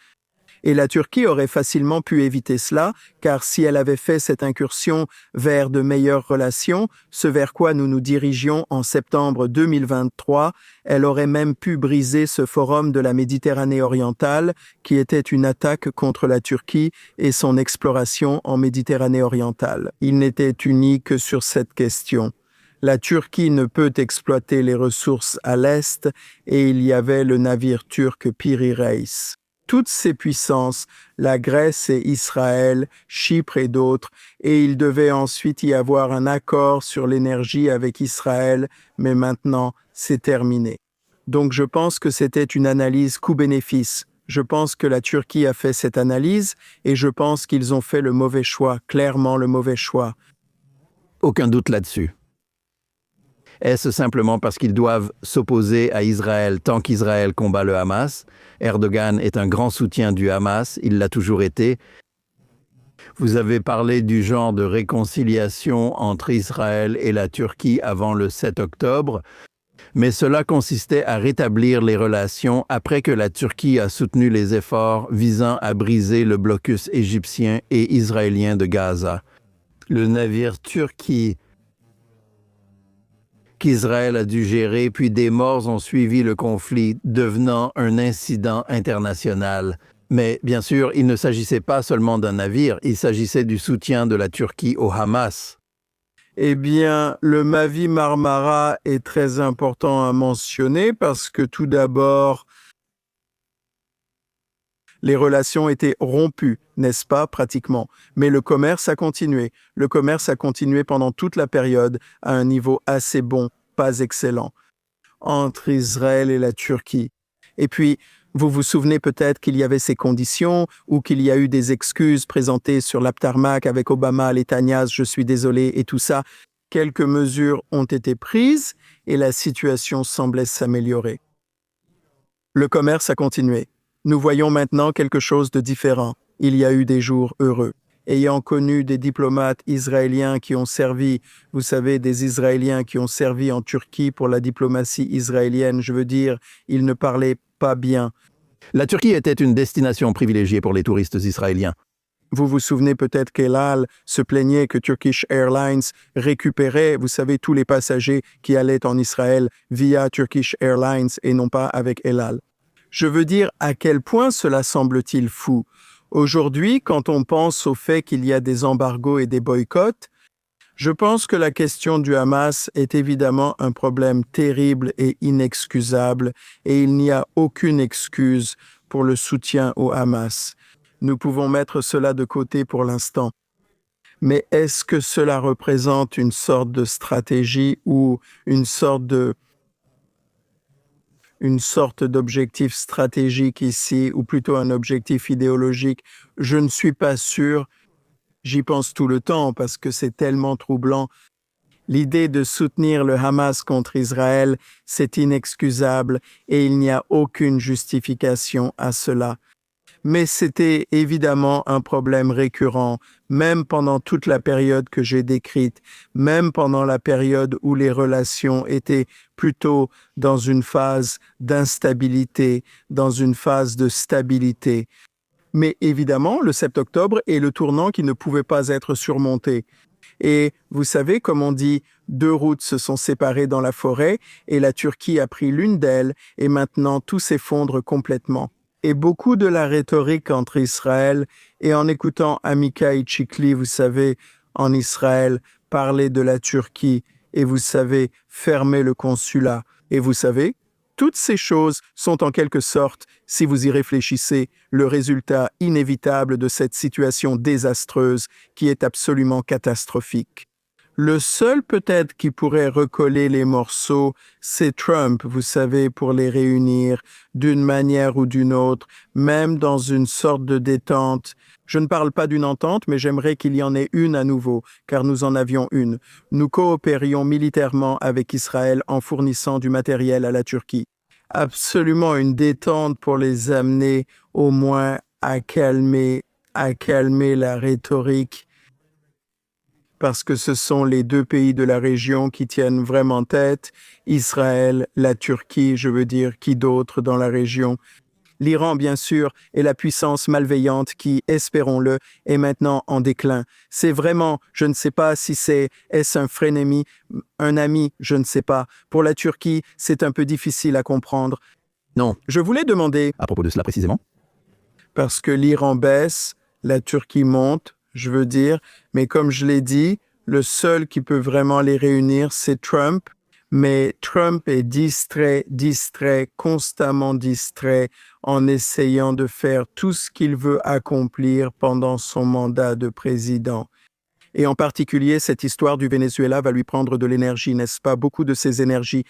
Et la Turquie aurait facilement pu éviter cela, car si elle avait fait cette incursion vers de meilleures relations, ce vers quoi nous nous dirigions en septembre 2023, elle aurait même pu briser ce forum de la Méditerranée orientale, qui était une attaque contre la Turquie et son exploration en Méditerranée orientale. Il n'était uni que sur cette question. La Turquie ne peut exploiter les ressources à l'est, et il y avait le navire turc Piri Reis. Toutes ces puissances, la Grèce et Israël, Chypre et d'autres, et il devait ensuite y avoir un accord sur l'énergie avec Israël, mais maintenant, c'est terminé. Donc je pense que c'était une analyse coût-bénéfice. Je pense que la Turquie a fait cette analyse, et je pense qu'ils ont fait le mauvais choix, clairement le mauvais choix.
Aucun doute là-dessus. Est-ce simplement parce qu'ils doivent s'opposer à Israël tant qu'Israël combat le Hamas? Erdogan est un grand soutien du Hamas, il l'a toujours été. Vous avez parlé du genre de réconciliation entre Israël et la Turquie avant le 7 octobre, mais cela consistait à rétablir les relations après que la Turquie a soutenu les efforts visant à briser le blocus égyptien et israélien de Gaza. Le navire turc qu'Israël a dû gérer, puis des morts ont suivi le conflit, devenant un incident international. Mais bien sûr, il ne s'agissait pas seulement d'un navire, il s'agissait du soutien de la Turquie au Hamas.
Eh bien, le Mavi Marmara est très important à mentionner parce que tout d'abord, les relations étaient rompues, n'est-ce pas, pratiquement. Mais le commerce a continué. Le commerce a continué pendant toute la période à un niveau assez bon, pas excellent, entre Israël et la Turquie. Et puis, vous vous souvenez peut-être qu'il y avait ces conditions ou qu'il y a eu des excuses présentées sur l'Aptarmac avec Obama, les Tanias, je suis désolé et tout ça. Quelques mesures ont été prises et la situation semblait s'améliorer. Le commerce a continué. Nous voyons maintenant quelque chose de différent. Il y a eu des jours heureux. Ayant connu des diplomates israéliens qui ont servi, vous savez, des Israéliens qui ont servi en Turquie pour la diplomatie israélienne, je veux dire, ils ne parlaient pas bien.
La Turquie était une destination privilégiée pour les touristes israéliens.
Vous vous souvenez peut-être qu'El Al se plaignait que Turkish Airlines récupérait, vous savez, tous les passagers qui allaient en Israël via Turkish Airlines et non pas avec El Al. Je veux dire à quel point cela semble-t-il fou. Aujourd'hui, quand on pense au fait qu'il y a des embargos et des boycotts, je pense que la question du Hamas est évidemment un problème terrible et inexcusable, et il n'y a aucune excuse pour le soutien au Hamas. Nous pouvons mettre cela de côté pour l'instant. Mais est-ce que cela représente une sorte de stratégie ou une sorte d'objectif stratégique ici, ou plutôt un objectif idéologique? Je ne suis pas sûr. J'y pense tout le temps parce que c'est tellement troublant. L'idée de soutenir le Hamas contre Israël, c'est inexcusable et il n'y a aucune justification à cela. Mais c'était évidemment un problème récurrent, même pendant toute la période que j'ai décrite, même pendant la période où les relations étaient plutôt dans une phase d'instabilité, dans une phase de stabilité. Mais évidemment, le 7 octobre est le tournant qui ne pouvait pas être surmonté. Et vous savez, comme on dit, deux routes se sont séparées dans la forêt et la Turquie a pris l'une d'elles et maintenant tout s'effondre complètement. Et beaucoup de la rhétorique entre Israël et en écoutant Amichai Chikli, vous savez, en Israël, parler de la Turquie et vous savez, fermer le consulat. Et vous savez, toutes ces choses sont en quelque sorte, si vous y réfléchissez, le résultat inévitable de cette situation désastreuse qui est absolument catastrophique. Le seul peut-être qui pourrait recoller les morceaux, c'est Trump, vous savez, pour les réunir d'une manière ou d'une autre, même dans une sorte de détente. Je ne parle pas d'une entente, mais j'aimerais qu'il y en ait une à nouveau, car nous en avions une. Nous coopérions militairement avec Israël en fournissant du matériel à la Turquie. Absolument une détente pour les amener au moins à calmer la rhétorique, parce que ce sont les deux pays de la région qui tiennent vraiment tête, Israël, la Turquie, je veux dire, qui d'autre dans la région? L'Iran, bien sûr, est la puissance malveillante qui, espérons-le, est maintenant en déclin. C'est vraiment, je ne sais pas si est-ce un frénémie, un ami, je ne sais pas. Pour la Turquie, c'est un peu difficile à comprendre.
Non.
Je voulais demander,
À propos de cela précisément?
parce que l'Iran baisse, la Turquie monte, je veux dire, mais comme je l'ai dit, le seul qui peut vraiment les réunir, c'est Trump. Mais Trump est distrait, constamment distrait, en essayant de faire tout ce qu'il veut accomplir pendant son mandat de président. Et en particulier, cette histoire du Venezuela va lui prendre de l'énergie, n'est-ce pas? Beaucoup de ses énergies.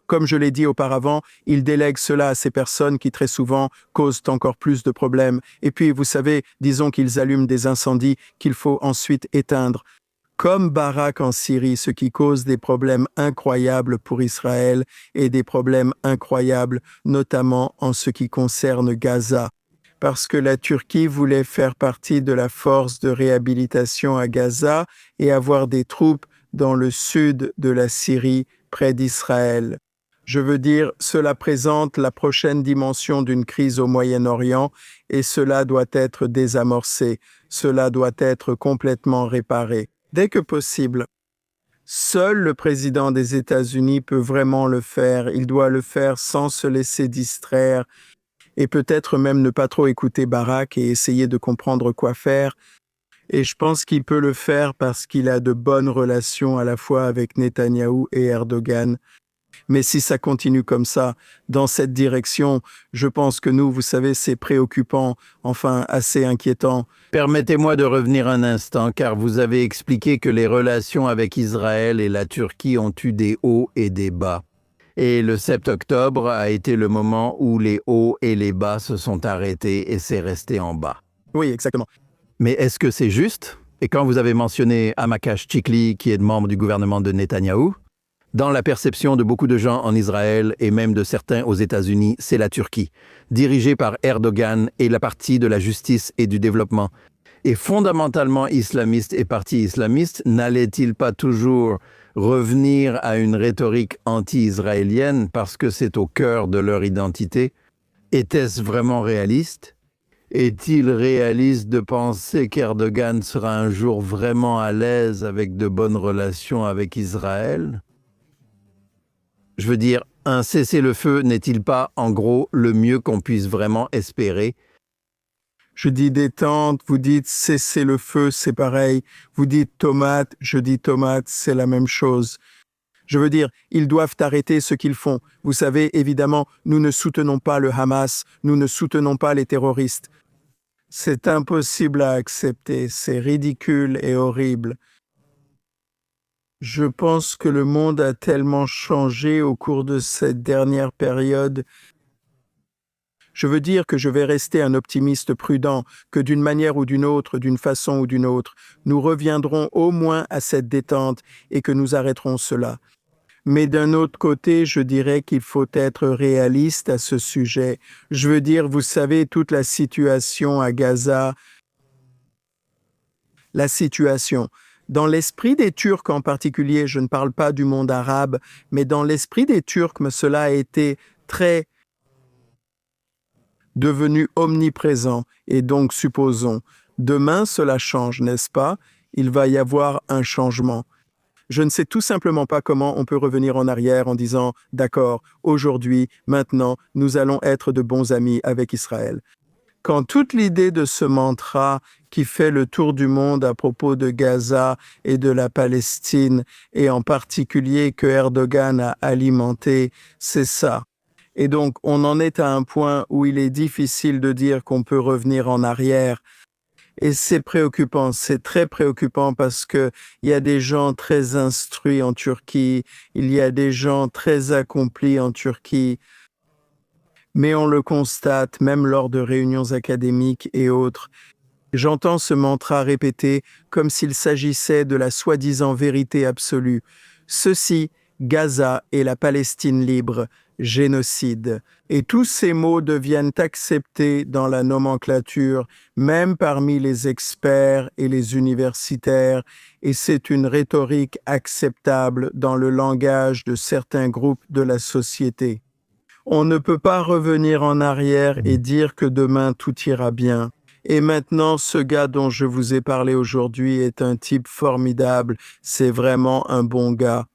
Comme je l'ai dit auparavant, il délègue cela à ces personnes qui très souvent causent encore plus de problèmes. Et puis, vous savez, disons qu'ils allument des incendies qu'il faut ensuite éteindre. Comme Barak en Syrie, ce qui cause des problèmes incroyables pour Israël et des problèmes incroyables, notamment en ce qui concerne Gaza. Parce que la Turquie voulait faire partie de la force de réhabilitation à Gaza et avoir des troupes dans le sud de la Syrie, près d'Israël. Je veux dire, cela présente la prochaine dimension d'une crise au Moyen-Orient et cela doit être désamorcé, cela doit être complètement réparé. Dès que possible. Seul le président des États-Unis peut vraiment le faire. Il doit le faire sans se laisser distraire et peut-être même ne pas trop écouter Barak et essayer de comprendre quoi faire. Et je pense qu'il peut le faire parce qu'il a de bonnes relations à la fois avec Netanyahou et Erdogan. Mais si ça continue comme ça, dans cette direction, je pense que nous, vous savez, c'est préoccupant, enfin assez inquiétant.
Permettez-moi de revenir un instant, car vous avez expliqué que les relations avec Israël et la Turquie ont eu des hauts et des bas. Et le 7 octobre a été le moment où les hauts et les bas se sont arrêtés et c'est resté en bas.
Oui, exactement.
Mais est-ce que c'est juste? Et quand vous avez mentionné Amichai Chikli, qui est membre du gouvernement de Netanyahou, dans la perception de beaucoup de gens en Israël et même de certains aux États-Unis, c'est la Turquie, dirigée par Erdogan et la partie de la justice et du développement. Et fondamentalement islamiste et parti islamiste, n'allait-il pas toujours revenir à une rhétorique anti-israélienne parce que c'est au cœur de leur identité? Était-ce vraiment réaliste? Est-il réaliste de penser qu'Erdogan sera un jour vraiment à l'aise avec de bonnes relations avec Israël? Je veux dire, un cessez-le-feu n'est-il pas, en gros, le mieux qu'on puisse vraiment espérer?
Je dis détente, vous dites cessez le feu, c'est pareil. Vous dites tomate, je dis tomate, c'est la même chose. Je veux dire, ils doivent arrêter ce qu'ils font. Vous savez, évidemment, nous ne soutenons pas le Hamas, nous ne soutenons pas les terroristes. C'est impossible à accepter, c'est ridicule et horrible. Je pense que le monde a tellement changé au cours de cette dernière période. Je veux dire que je vais rester un optimiste prudent, que d'une manière ou d'une autre, d'une façon ou d'une autre, nous reviendrons au moins à cette détente et que nous arrêterons cela. Mais d'un autre côté, je dirais qu'il faut être réaliste à ce sujet. Je veux dire, vous savez, toute la situation à Gaza, la situation. Dans l'esprit des Turcs en particulier, je ne parle pas du monde arabe, mais dans l'esprit des Turcs, cela a été très devenu omniprésent. Et donc, supposons, demain cela change, n'est-ce pas? Il va y avoir un changement. Je ne sais tout simplement pas comment on peut revenir en arrière en disant « D'accord, aujourd'hui, maintenant, nous allons être de bons amis avec Israël ». Quand toute l'idée de ce mantra qui fait le tour du monde à propos de Gaza et de la Palestine, et en particulier que Erdogan a alimenté, c'est ça. Et donc, on en est à un point où il est difficile de dire qu'on peut revenir en arrière. Et c'est préoccupant, c'est très préoccupant parce que il y a des gens très instruits en Turquie, il y a des gens très accomplis en Turquie, mais on le constate même lors de réunions académiques et autres. J'entends ce mantra répété comme s'il s'agissait de la soi-disant vérité absolue. Ceci, Gaza et la Palestine libre, génocide. Et tous ces mots deviennent acceptés dans la nomenclature, même parmi les experts et les universitaires, et c'est une rhétorique acceptable dans le langage de certains groupes de la société. On ne peut pas revenir en arrière et dire que demain tout ira bien. Et maintenant, ce gars dont je vous ai parlé aujourd'hui est un type formidable, c'est vraiment un bon gars.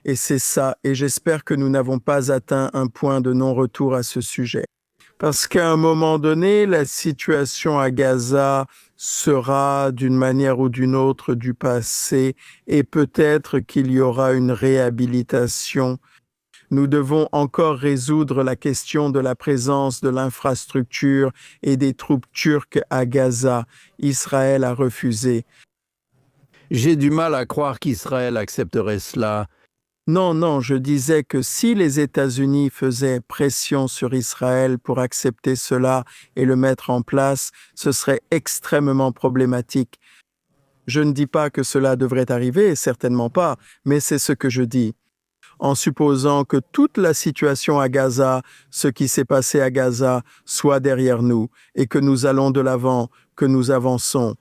Et c'est ça, et j'espère que nous n'avons pas atteint un point de non-retour à ce sujet. Parce qu'à un moment donné, la situation à Gaza sera d'une manière ou d'une autre du passé, et peut-être qu'il y aura une réhabilitation. Nous devons encore résoudre la question de la présence de l'infrastructure et des troupes turques à Gaza. Israël a refusé.
J'ai du mal à croire qu'Israël accepterait cela.
Non, je disais que si les États-Unis faisaient pression sur Israël pour accepter cela et le mettre en place, ce serait extrêmement problématique. Je ne dis pas que cela devrait arriver, certainement pas, mais c'est ce que je dis. En supposant que toute la situation à Gaza, ce qui s'est passé à Gaza, soit derrière nous et que nous allons de l'avant, que nous avançons.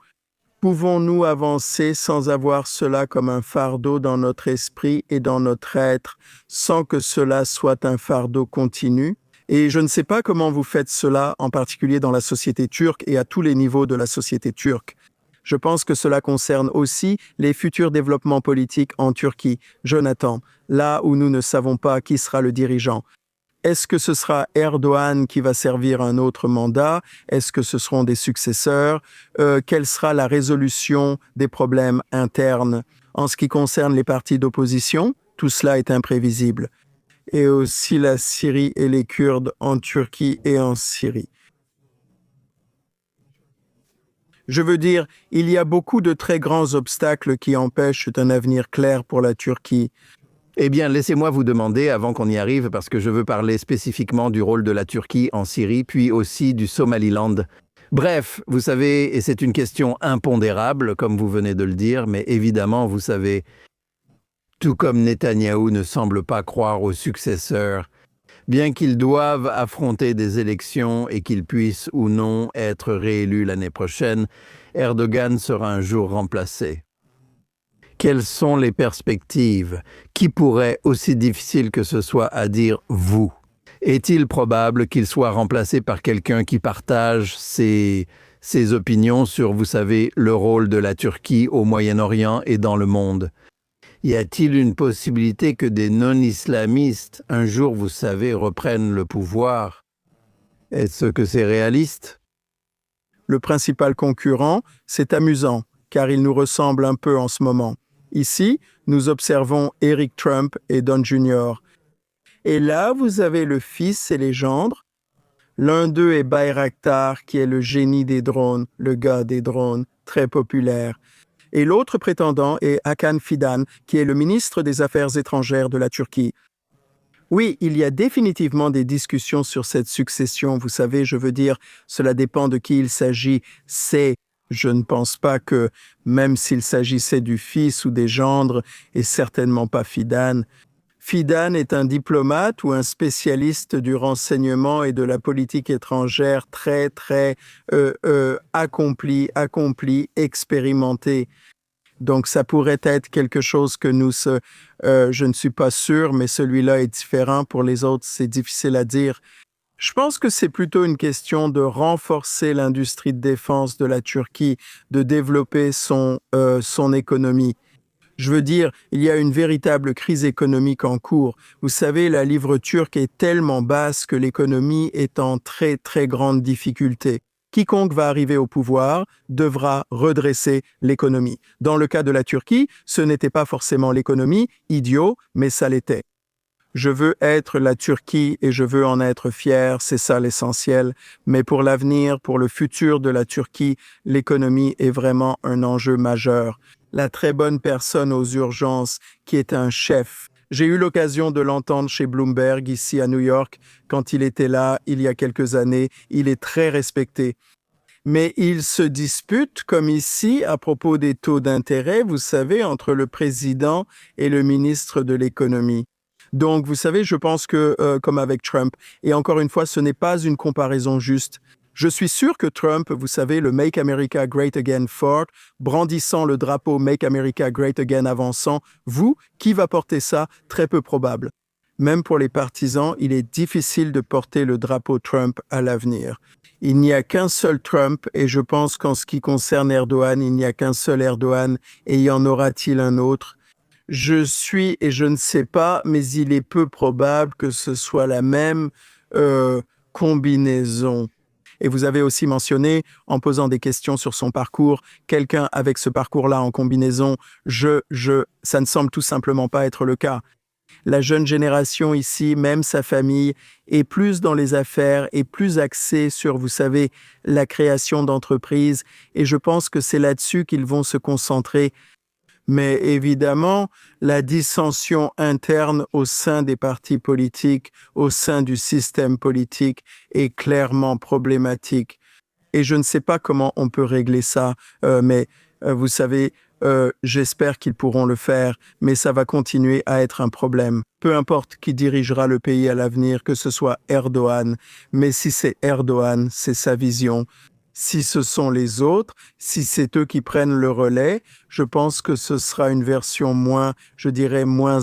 Pouvons-nous avancer sans avoir cela comme un fardeau dans notre esprit et dans notre être, sans que cela soit un fardeau continu? Et je ne sais pas comment vous faites cela, en particulier dans la société turque et à tous les niveaux de la société turque. Je pense que cela concerne aussi les futurs développements politiques en Turquie. Jonathan, là où nous ne savons pas qui sera le dirigeant. Est-ce que ce sera Erdogan qui va servir un autre mandat? Est-ce que ce seront des successeurs? Quelle sera la résolution des problèmes internes? En ce qui concerne les partis d'opposition, tout cela est imprévisible. Et aussi la Syrie et les Kurdes en Turquie et en Syrie. Je veux dire, il y a beaucoup de très grands obstacles qui empêchent un avenir clair pour la Turquie.
Eh bien, laissez-moi vous demander, avant qu'on y arrive, parce que je veux parler spécifiquement du rôle de la Turquie en Syrie, puis aussi du Somaliland. Bref, vous savez, et c'est une question impondérable, comme vous venez de le dire, mais évidemment, vous savez, tout comme Netanyahou ne semble pas croire aux successeurs, bien qu'ils doivent affronter des élections et qu'ils puissent ou non être réélus l'année prochaine, Erdogan sera un jour remplacé. Quelles sont les perspectives? Qui pourrait, aussi difficile que ce soit à dire, vous? Est-il probable qu'il soit remplacé par quelqu'un qui partage ses opinions sur, vous savez, le rôle de la Turquie au Moyen-Orient et dans le monde? Y a-t-il une possibilité que des non-islamistes, un jour, vous savez, reprennent le pouvoir? Est-ce que c'est réaliste?
Le principal concurrent, c'est amusant, car il nous ressemble un peu en ce moment. Ici, nous observons Eric Trump et Don Jr. Et là, vous avez le fils et les gendres. L'un d'eux est Bayraktar, qui est le génie des drones, le gars des drones, très populaire. Et l'autre prétendant est Hakan Fidan, qui est le ministre des Affaires étrangères de la Turquie. Oui, il y a définitivement des discussions sur cette succession. Vous savez, je veux dire, cela dépend de qui il s'agit. Je ne pense pas que, même s'il s'agissait du fils ou des gendres, et certainement pas Fidan. Fidan est un diplomate ou un spécialiste du renseignement et de la politique étrangère très accompli, expérimenté. Donc, ça pourrait être quelque chose que je ne suis pas sûr, mais celui-là est différent. Pour les autres, c'est difficile à dire. Je pense que c'est plutôt une question de renforcer l'industrie de défense de la Turquie, de développer son économie. Je veux dire, il y a une véritable crise économique en cours. Vous savez, la livre turque est tellement basse que l'économie est en très grande difficulté. Quiconque va arriver au pouvoir devra redresser l'économie. Dans le cas de la Turquie, ce n'était pas forcément l'économie, idiot, mais ça l'était. Je veux être la Turquie et je veux en être fier, c'est ça l'essentiel. Mais pour l'avenir, pour le futur de la Turquie, l'économie est vraiment un enjeu majeur. La très bonne personne aux urgences, qui est un chef. J'ai eu l'occasion de l'entendre chez Bloomberg, ici à New York, quand il était là, il y a quelques années. Il est très respecté. Mais il se dispute, comme ici, à propos des taux d'intérêt, vous savez, entre le président et le ministre de l'économie. Donc, vous savez, je pense que, comme avec Trump, et encore une fois, ce n'est pas une comparaison juste. Je suis sûr que Trump, vous savez, le Make America Great Again fort, brandissant le drapeau Make America Great Again avançant, qui va porter ça? Très peu probable. Même pour les partisans, il est difficile de porter le drapeau Trump à l'avenir. Il n'y a qu'un seul Trump et je pense qu'en ce qui concerne Erdogan, il n'y a qu'un seul Erdogan et y en aura-t-il un autre? Je suis et je ne sais pas, mais il est peu probable que ce soit la même combinaison. Et vous avez aussi mentionné, en posant des questions sur son parcours, quelqu'un avec ce parcours-là en combinaison, ça ne semble tout simplement pas être le cas. La jeune génération ici, même sa famille, est plus dans les affaires, est plus axée sur, vous savez, la création d'entreprises, et je pense que c'est là-dessus qu'ils vont se concentrer. Mais évidemment, la dissension interne au sein des partis politiques, au sein du système politique, est clairement problématique. Et je ne sais pas comment on peut régler ça, mais vous savez, j'espère qu'ils pourront le faire, mais ça va continuer à être un problème. Peu importe qui dirigera le pays à l'avenir, que ce soit Erdogan, mais si c'est Erdogan, c'est sa vision. Si ce sont les autres, si c'est eux qui prennent le relais, je pense que ce sera une version moins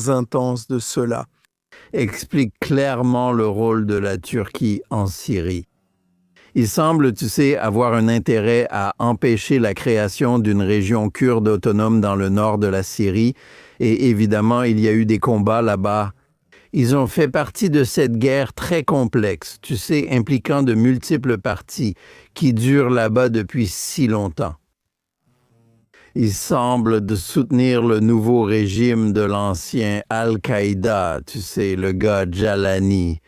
intense de cela.
Explique clairement le rôle de la Turquie en Syrie. Il semble, tu sais, avoir un intérêt à empêcher la création d'une région kurde autonome dans le nord de la Syrie, et évidemment, il y a eu des combats là-bas. Ils ont fait partie de cette guerre très complexe, tu sais, impliquant de multiples parties, qui dure là-bas depuis si longtemps. Ils semblent de soutenir le nouveau régime de l'ancien Al-Qaïda, tu sais, le gars Jalani.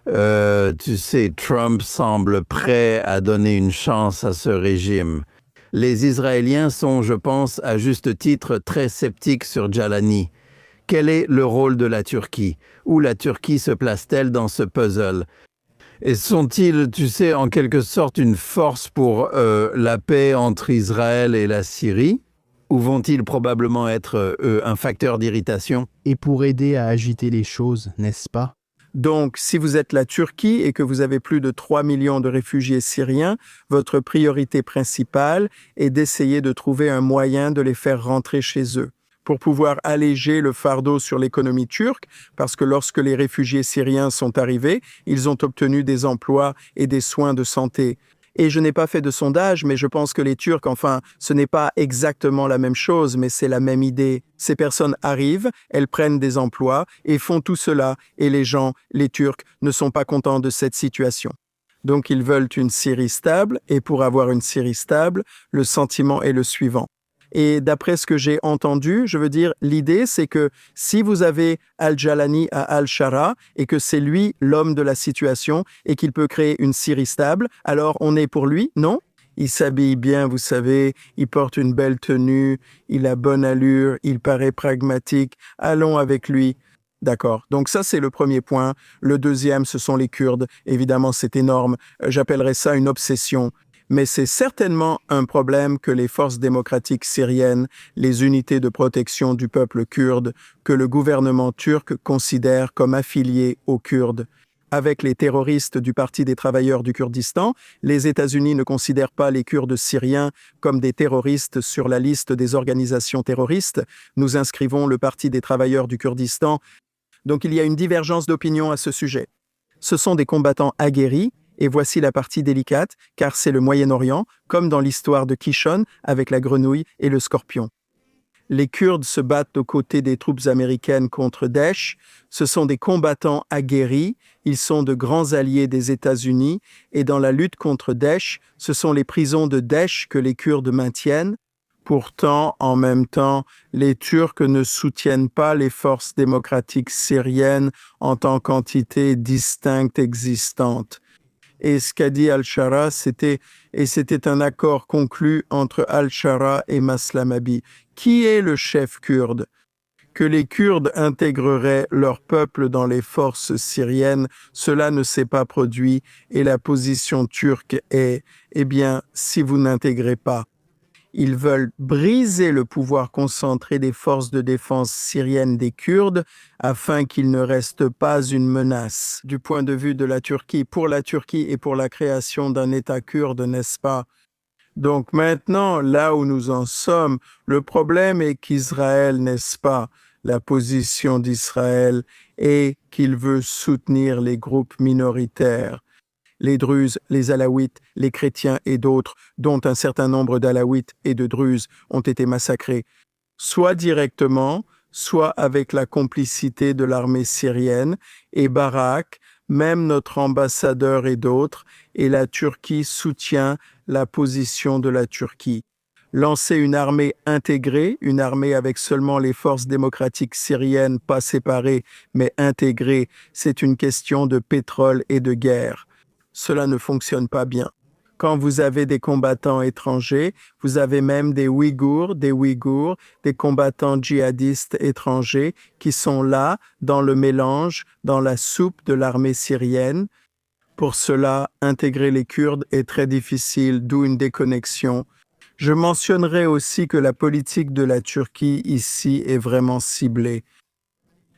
Tu sais, Trump semble prêt à donner une chance à ce régime. Les Israéliens sont, je pense, à juste titre, très sceptiques sur Jalani. Quel est le rôle de la Turquie? Où la Turquie se place-t-elle dans ce puzzle? Et sont-ils, tu sais, en quelque sorte une force pour la paix entre Israël et la Syrie? Ou vont-ils probablement être un facteur d'irritation?
Et pour aider à agiter les choses, n'est-ce pas?
Donc, si vous êtes la Turquie et que vous avez plus de 3 millions de réfugiés syriens, votre priorité principale est d'essayer de trouver un moyen de les faire rentrer chez eux. pour pouvoir alléger le fardeau sur l'économie turque, parce que lorsque les réfugiés syriens sont arrivés, ils ont obtenu des emplois et des soins de santé. Et je n'ai pas fait de sondage, mais je pense que les Turcs, enfin, ce n'est pas exactement la même chose, mais c'est la même idée. Ces personnes arrivent, elles prennent des emplois et font tout cela, et les gens, les Turcs, ne sont pas contents de cette situation. Donc ils veulent une Syrie stable, et pour avoir une Syrie stable, le sentiment est le suivant. Et d'après ce que j'ai entendu, je veux dire, l'idée, c'est que si vous avez Al-Jalani à Al-Shara et que c'est lui l'homme de la situation et qu'il peut créer une Syrie stable, alors on est pour lui, non? Il s'habille bien, vous savez, il porte une belle tenue, il a bonne allure, il paraît pragmatique, allons avec lui. D'accord. Donc ça, c'est le premier point. Le deuxième, ce sont les Kurdes. Évidemment, c'est énorme. J'appellerais ça une obsession. Mais c'est certainement un problème que les forces démocratiques syriennes, les unités de protection du peuple kurde, que le gouvernement turc considère comme affiliés aux Kurdes. Avec les terroristes du Parti des travailleurs du Kurdistan, les États-Unis ne considèrent pas les Kurdes syriens comme des terroristes sur la liste des organisations terroristes. Nous inscrivons le Parti des travailleurs du Kurdistan. Donc il y a une divergence d'opinion à ce sujet. Ce sont des combattants aguerris. Et voici la partie délicate, car c'est le Moyen-Orient, comme dans l'histoire de Kishon avec la grenouille et le scorpion. Les Kurdes se battent aux côtés des troupes américaines contre Daesh. Ce sont des combattants aguerris, ils sont de grands alliés des États-Unis, et dans la lutte contre Daesh, ce sont les prisons de Daesh que les Kurdes maintiennent. Pourtant, en même temps, les Turcs ne soutiennent pas les forces démocratiques syriennes en tant qu'entité distincte existante. Et ce qu'a dit Al-Shara, c'était un accord conclu entre Al-Shara et Maslamabi. Qui est le chef kurde? Que les Kurdes intégreraient leur peuple dans les forces syriennes, cela ne s'est pas produit, et la position turque est, eh bien, si vous n'intégrez pas. Ils veulent briser le pouvoir concentré des forces de défense syriennes des Kurdes afin qu'ils ne restent pas une menace du point de vue de la Turquie, pour la Turquie et pour la création d'un État kurde, n'est-ce pas? Donc maintenant, là où nous en sommes, le problème est qu'Israël, n'est-ce pas? La position d'Israël est qu'il veut soutenir les groupes minoritaires. Les Druzes, les Alaouites, les chrétiens et d'autres, dont un certain nombre d'Alaouites et de Druzes ont été massacrés, soit directement, soit avec la complicité de l'armée syrienne, et Barak, même notre ambassadeur et d'autres, et la Turquie soutient la position de la Turquie. Lancer une armée intégrée, une armée avec seulement les forces démocratiques syriennes, pas séparées, mais intégrées, c'est une question de pétrole et de guerre. Cela ne fonctionne pas bien. Quand vous avez des combattants étrangers, vous avez même des Ouïghours, des combattants djihadistes étrangers qui sont là, dans le mélange, dans la soupe de l'armée syrienne. Pour cela, intégrer les Kurdes est très difficile, d'où une déconnexion. Je mentionnerai aussi que la politique de la Turquie ici est vraiment ciblée.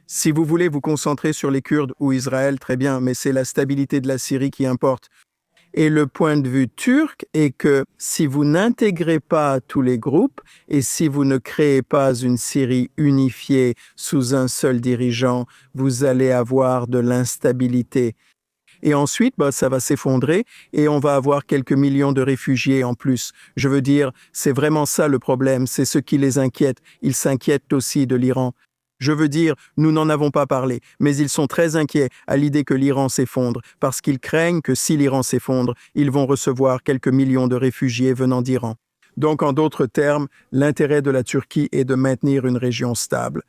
Si vous voulez vous concentrer sur les Kurdes ou Israël, très bien, mais c'est la stabilité de la Syrie qui importe. Et le point de vue turc est que si vous n'intégrez pas tous les groupes et si vous ne créez pas une Syrie unifiée sous un seul dirigeant, vous allez avoir de l'instabilité. Et ensuite, ça va s'effondrer et on va avoir quelques millions de réfugiés en plus. Je veux dire, c'est vraiment ça le problème, c'est ce qui les inquiète. Ils s'inquiètent aussi de l'Iran. Je veux dire, nous n'en avons pas parlé, mais ils sont très inquiets à l'idée que l'Iran s'effondre, parce qu'ils craignent que si l'Iran s'effondre, ils vont recevoir quelques millions de réfugiés venant d'Iran. Donc, en d'autres termes, l'intérêt de la Turquie est de maintenir une région stable.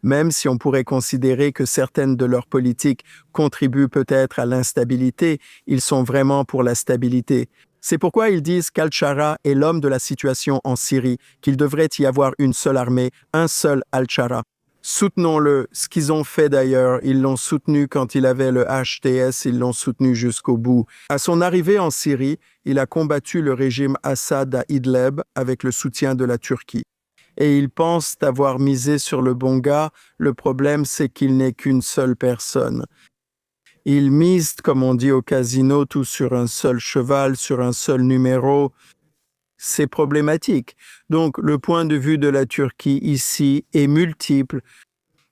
Même si on pourrait considérer que certaines de leurs politiques contribuent peut-être à l'instabilité, ils sont vraiment pour la stabilité. C'est pourquoi ils disent qu'Al-Shara est l'homme de la situation en Syrie, qu'il devrait y avoir une seule armée, un seul Al-Shara. Soutenons-le, ce qu'ils ont fait d'ailleurs, ils l'ont soutenu quand il avait le HTS, ils l'ont soutenu jusqu'au bout. À son arrivée en Syrie, il a combattu le régime Assad à Idlib avec le soutien de la Turquie. Et ils pensent avoir misé sur le bon gars, le problème c'est qu'il n'est qu'une seule personne. Ils misent, comme on dit au casino, tout sur un seul cheval, sur un seul numéro. C'est problématique. Donc, le point de vue de la Turquie ici est multiple.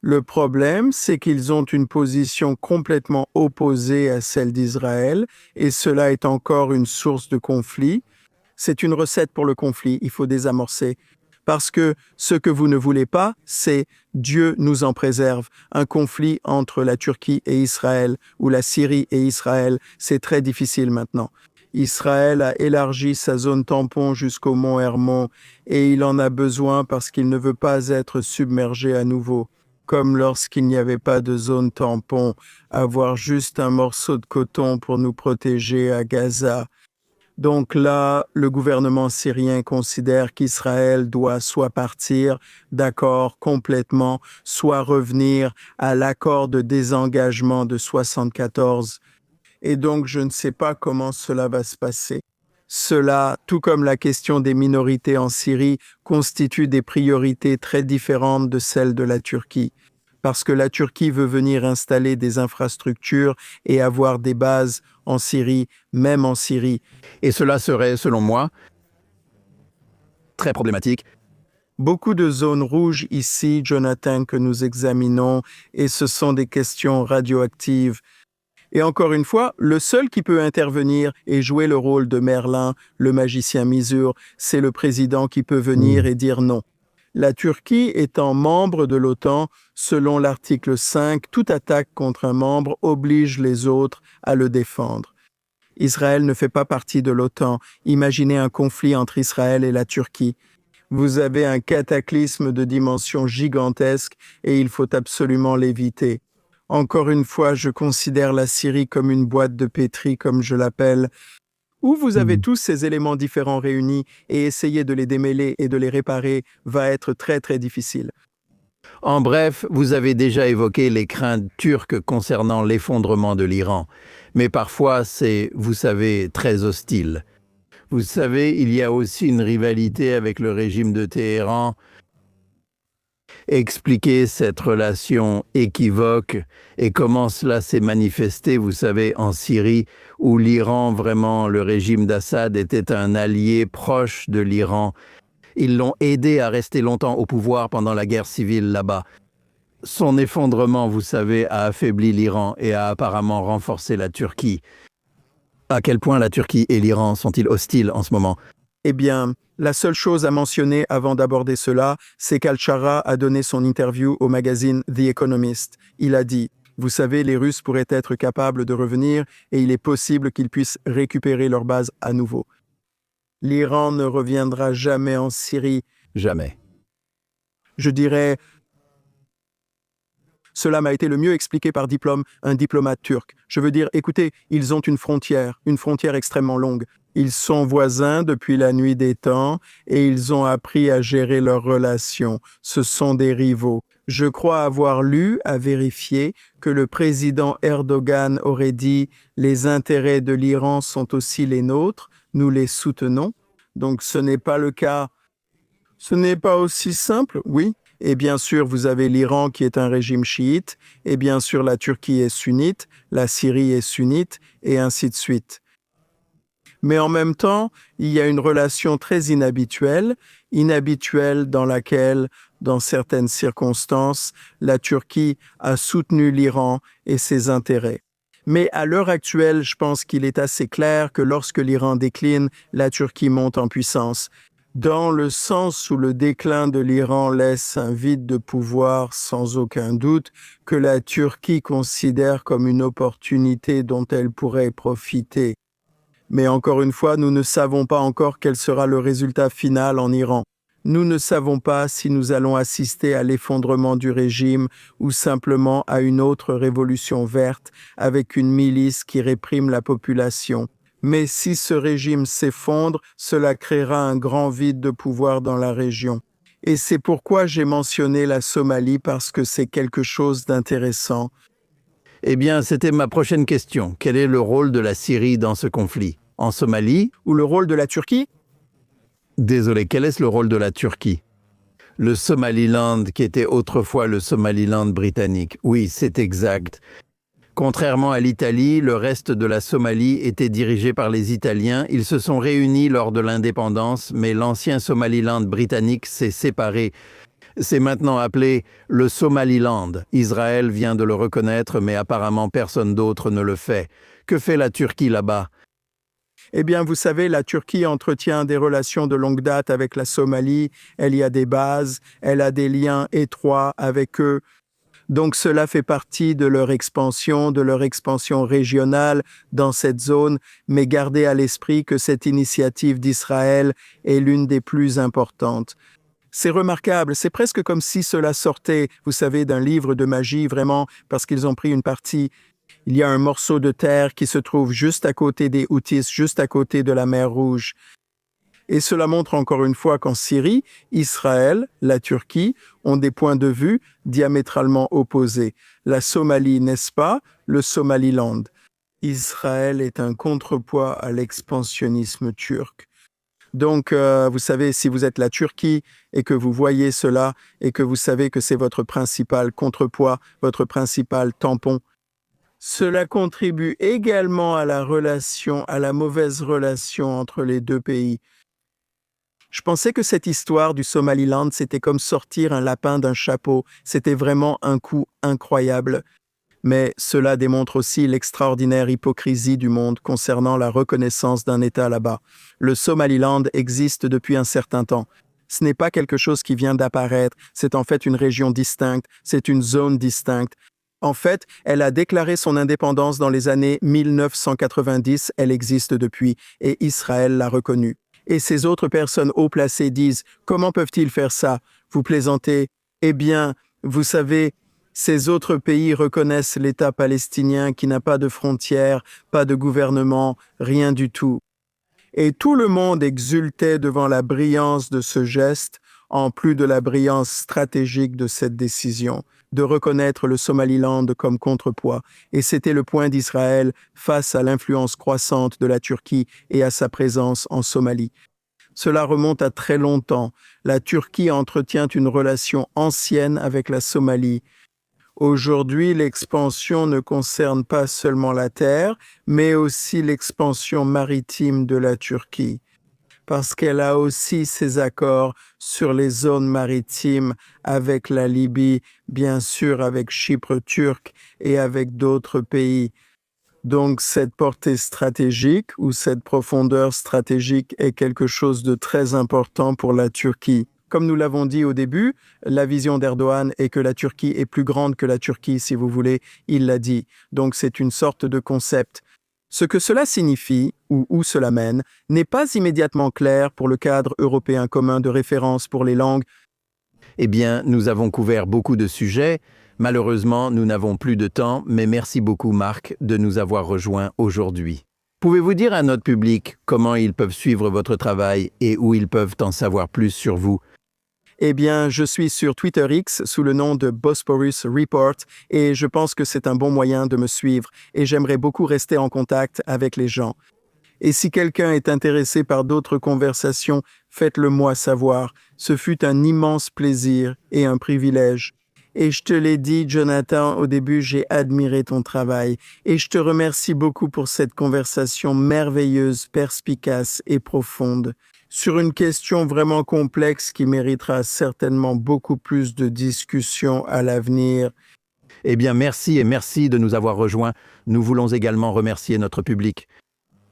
Le problème, c'est qu'ils ont une position complètement opposée à celle d'Israël, et cela est encore une source de conflit. C'est une recette pour le conflit, il faut désamorcer. Parce que ce que vous ne voulez pas, c'est Dieu nous en préserve. Un conflit entre la Turquie et Israël, ou la Syrie et Israël, c'est très difficile maintenant. Israël a élargi sa zone tampon jusqu'au mont Hermon, et il en a besoin parce qu'il ne veut pas être submergé à nouveau. Comme lorsqu'il n'y avait pas de zone tampon, avoir juste un morceau de coton pour nous protéger à Gaza. Donc là, le gouvernement syrien considère qu'Israël doit soit partir d'accord complètement, soit revenir à l'accord de désengagement de 1974. Et donc, je ne sais pas comment cela va se passer. Cela, tout comme la question des minorités en Syrie, constitue des priorités très différentes de celles de la Turquie. Parce que la Turquie veut venir installer des infrastructures et avoir des bases en Syrie, même en Syrie.
Et cela serait, selon moi, très problématique.
Beaucoup de zones rouges ici, Jonathan, que nous examinons, et ce sont des questions radioactives. Et encore une fois, le seul qui peut intervenir et jouer le rôle de Merlin, le magicien Misur, c'est le président qui peut venir et dire non. La Turquie étant membre de l'OTAN, selon l'article 5, toute attaque contre un membre oblige les autres à le défendre. Israël ne fait pas partie de l'OTAN. Imaginez un conflit entre Israël et la Turquie. Vous avez un cataclysme de dimension gigantesque et il faut absolument l'éviter. Encore une fois, je considère la Syrie comme une boîte de pétri, comme je l'appelle, où vous avez tous ces éléments différents réunis et essayer de les démêler et de les réparer va être très très difficile.
En bref, vous avez déjà évoqué les craintes turques concernant l'effondrement de l'Iran. Mais parfois, c'est, vous savez, très hostile. Vous savez, il y a aussi une rivalité avec le régime de Téhéran. Expliquer cette relation équivoque et comment cela s'est manifesté, vous savez, en Syrie, où l'Iran, vraiment, le régime d'Assad était un allié proche de l'Iran. Ils l'ont aidé à rester longtemps au pouvoir pendant la guerre civile là-bas. Son effondrement, vous savez, a affaibli l'Iran et a apparemment renforcé la Turquie. À quel point la Turquie et l'Iran sont-ils hostiles en ce moment?
Eh bien, la seule chose à mentionner avant d'aborder cela, c'est qu'Al-Shara a donné son interview au magazine The Economist. Il a dit « Vous savez, les Russes pourraient être capables de revenir et il est possible qu'ils puissent récupérer leur base à nouveau. L'Iran ne reviendra jamais en Syrie. »
Jamais.
Je dirais... Cela m'a été le mieux expliqué par un diplomate turc. Je veux dire, écoutez, ils ont une frontière extrêmement longue. Ils sont voisins depuis la nuit des temps et ils ont appris à gérer leurs relations. Ce sont des rivaux. Je crois avoir lu, à vérifier, que le président Erdogan aurait dit « Les intérêts de l'Iran sont aussi les nôtres, nous les soutenons ». Donc ce n'est pas le cas. Ce n'est pas aussi simple, oui. Et bien sûr, vous avez l'Iran qui est un régime chiite, et bien sûr la Turquie est sunnite, la Syrie est sunnite, et ainsi de suite. Mais en même temps, il y a une relation très inhabituelle dans laquelle, dans certaines circonstances, la Turquie a soutenu l'Iran et ses intérêts. Mais à l'heure actuelle, je pense qu'il est assez clair que lorsque l'Iran décline, la Turquie monte en puissance. Dans le sens où le déclin de l'Iran laisse un vide de pouvoir sans aucun doute que la Turquie considère comme une opportunité dont elle pourrait profiter. Mais encore une fois, nous ne savons pas encore quel sera le résultat final en Iran. Nous ne savons pas si nous allons assister à l'effondrement du régime ou simplement à une autre révolution verte avec une milice qui réprime la population. Mais si ce régime s'effondre, cela créera un grand vide de pouvoir dans la région. Et c'est pourquoi j'ai mentionné la Somalie parce que c'est quelque chose d'intéressant.
Eh bien, c'était ma prochaine question. Quel est le rôle de la Syrie dans ce conflit? En Somalie?
Ou le rôle de la Turquie?
Désolé, quel est le rôle de la Turquie? Le Somaliland, qui était autrefois le Somaliland britannique. Oui, c'est exact. Contrairement à l'Italie, le reste de la Somalie était dirigé par les Italiens. Ils se sont réunis lors de l'indépendance, mais l'ancien Somaliland britannique s'est séparé. C'est maintenant appelé le Somaliland. Israël vient de le reconnaître, mais apparemment personne d'autre ne le fait. Que fait la Turquie là-bas?
Eh bien, vous savez, la Turquie entretient des relations de longue date avec la Somalie, elle y a des bases, elle a des liens étroits avec eux. Donc cela fait partie de leur expansion régionale dans cette zone, mais gardez à l'esprit que cette initiative d'Israël est l'une des plus importantes. C'est remarquable, c'est presque comme si cela sortait, vous savez, d'un livre de magie, vraiment, parce qu'ils ont pris une partie. Il y a un morceau de terre qui se trouve juste à côté des Houthis, juste à côté de la mer Rouge. Et cela montre encore une fois qu'en Syrie, Israël, la Turquie ont des points de vue diamétralement opposés. La Somalie, n'est-ce pas? Le Somaliland. Israël est un contrepoids à l'expansionnisme turc. Donc, vous savez, si vous êtes la Turquie et que vous voyez cela et que vous savez que c'est votre principal contrepoids, votre principal tampon, cela contribue également à la mauvaise relation entre les deux pays. Je pensais que cette histoire du Somaliland, c'était comme sortir un lapin d'un chapeau. C'était vraiment un coup incroyable. Mais cela démontre aussi l'extraordinaire hypocrisie du monde concernant la reconnaissance d'un État là-bas. Le Somaliland existe depuis un certain temps. Ce n'est pas quelque chose qui vient d'apparaître, c'est en fait une région distincte, c'est une zone distincte. En fait, elle a déclaré son indépendance dans les années 1990, elle existe depuis, et Israël l'a reconnue. Et ces autres personnes haut placées disent « Comment peuvent-ils faire ça? Vous plaisantez ?» Eh bien, vous savez, ces autres pays reconnaissent l'État palestinien qui n'a pas de frontières, pas de gouvernement, rien du tout. Et tout le monde exultait devant la brillance de ce geste, en plus de la brillance stratégique de cette décision, de reconnaître le Somaliland comme contrepoids. Et c'était le point d'Israël face à l'influence croissante de la Turquie et à sa présence en Somalie. Cela remonte à très longtemps. La Turquie entretient une relation ancienne avec la Somalie. Aujourd'hui, l'expansion ne concerne pas seulement la terre, mais aussi l'expansion maritime de la Turquie, parce qu'elle a aussi ses accords sur les zones maritimes avec la Libye, bien sûr avec Chypre turc et avec d'autres pays. Donc cette portée stratégique ou cette profondeur stratégique est quelque chose de très important pour la Turquie. Comme nous l'avons dit au début, la vision d'Erdogan est que la Turquie est plus grande que la Turquie, si vous voulez, il l'a dit. Donc c'est une sorte de concept. Ce que cela signifie, ou où cela mène, n'est pas immédiatement clair pour le cadre européen commun de référence pour les langues.
Eh bien, nous avons couvert beaucoup de sujets. Malheureusement, nous n'avons plus de temps, mais merci beaucoup Marc de nous avoir rejoints aujourd'hui. Pouvez-vous dire à notre public comment ils peuvent suivre votre travail et où ils peuvent en savoir plus sur vous?
Eh bien, je suis sur Twitter X sous le nom de Bosporus Report et je pense que c'est un bon moyen de me suivre et j'aimerais beaucoup rester en contact avec les gens. Et si quelqu'un est intéressé par d'autres conversations, faites-le moi savoir. Ce fut un immense plaisir et un privilège. Et je te l'ai dit, Jonathan, au début, j'ai admiré ton travail. Et je te remercie beaucoup pour cette conversation merveilleuse, perspicace et profonde, sur une question vraiment complexe qui méritera certainement beaucoup plus de discussions à l'avenir.
Eh bien, merci et merci de nous avoir rejoints. Nous voulons également remercier notre public.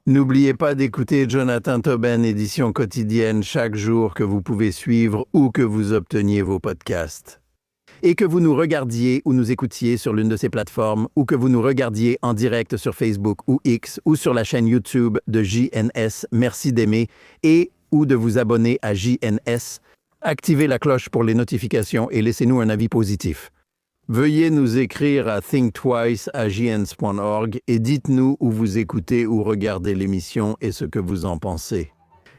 N'oubliez pas d'écouter Jonathan Tobin, édition quotidienne, chaque jour que vous pouvez suivre ou que vous obteniez vos podcasts. Et que vous nous regardiez ou nous écoutiez sur l'une de ces plateformes ou que vous nous regardiez en direct sur Facebook ou X ou sur la chaîne YouTube de JNS, merci d'aimer et ou de vous abonner à JNS. Activez la cloche pour les notifications et laissez-nous un avis positif. Veuillez nous écrire à thinktwice@jns.org et dites-nous où vous écoutez ou regardez l'émission et ce que vous en pensez.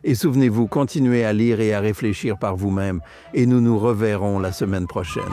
Et souvenez-vous, continuez à lire et à réfléchir par vous-même et nous nous reverrons la semaine prochaine.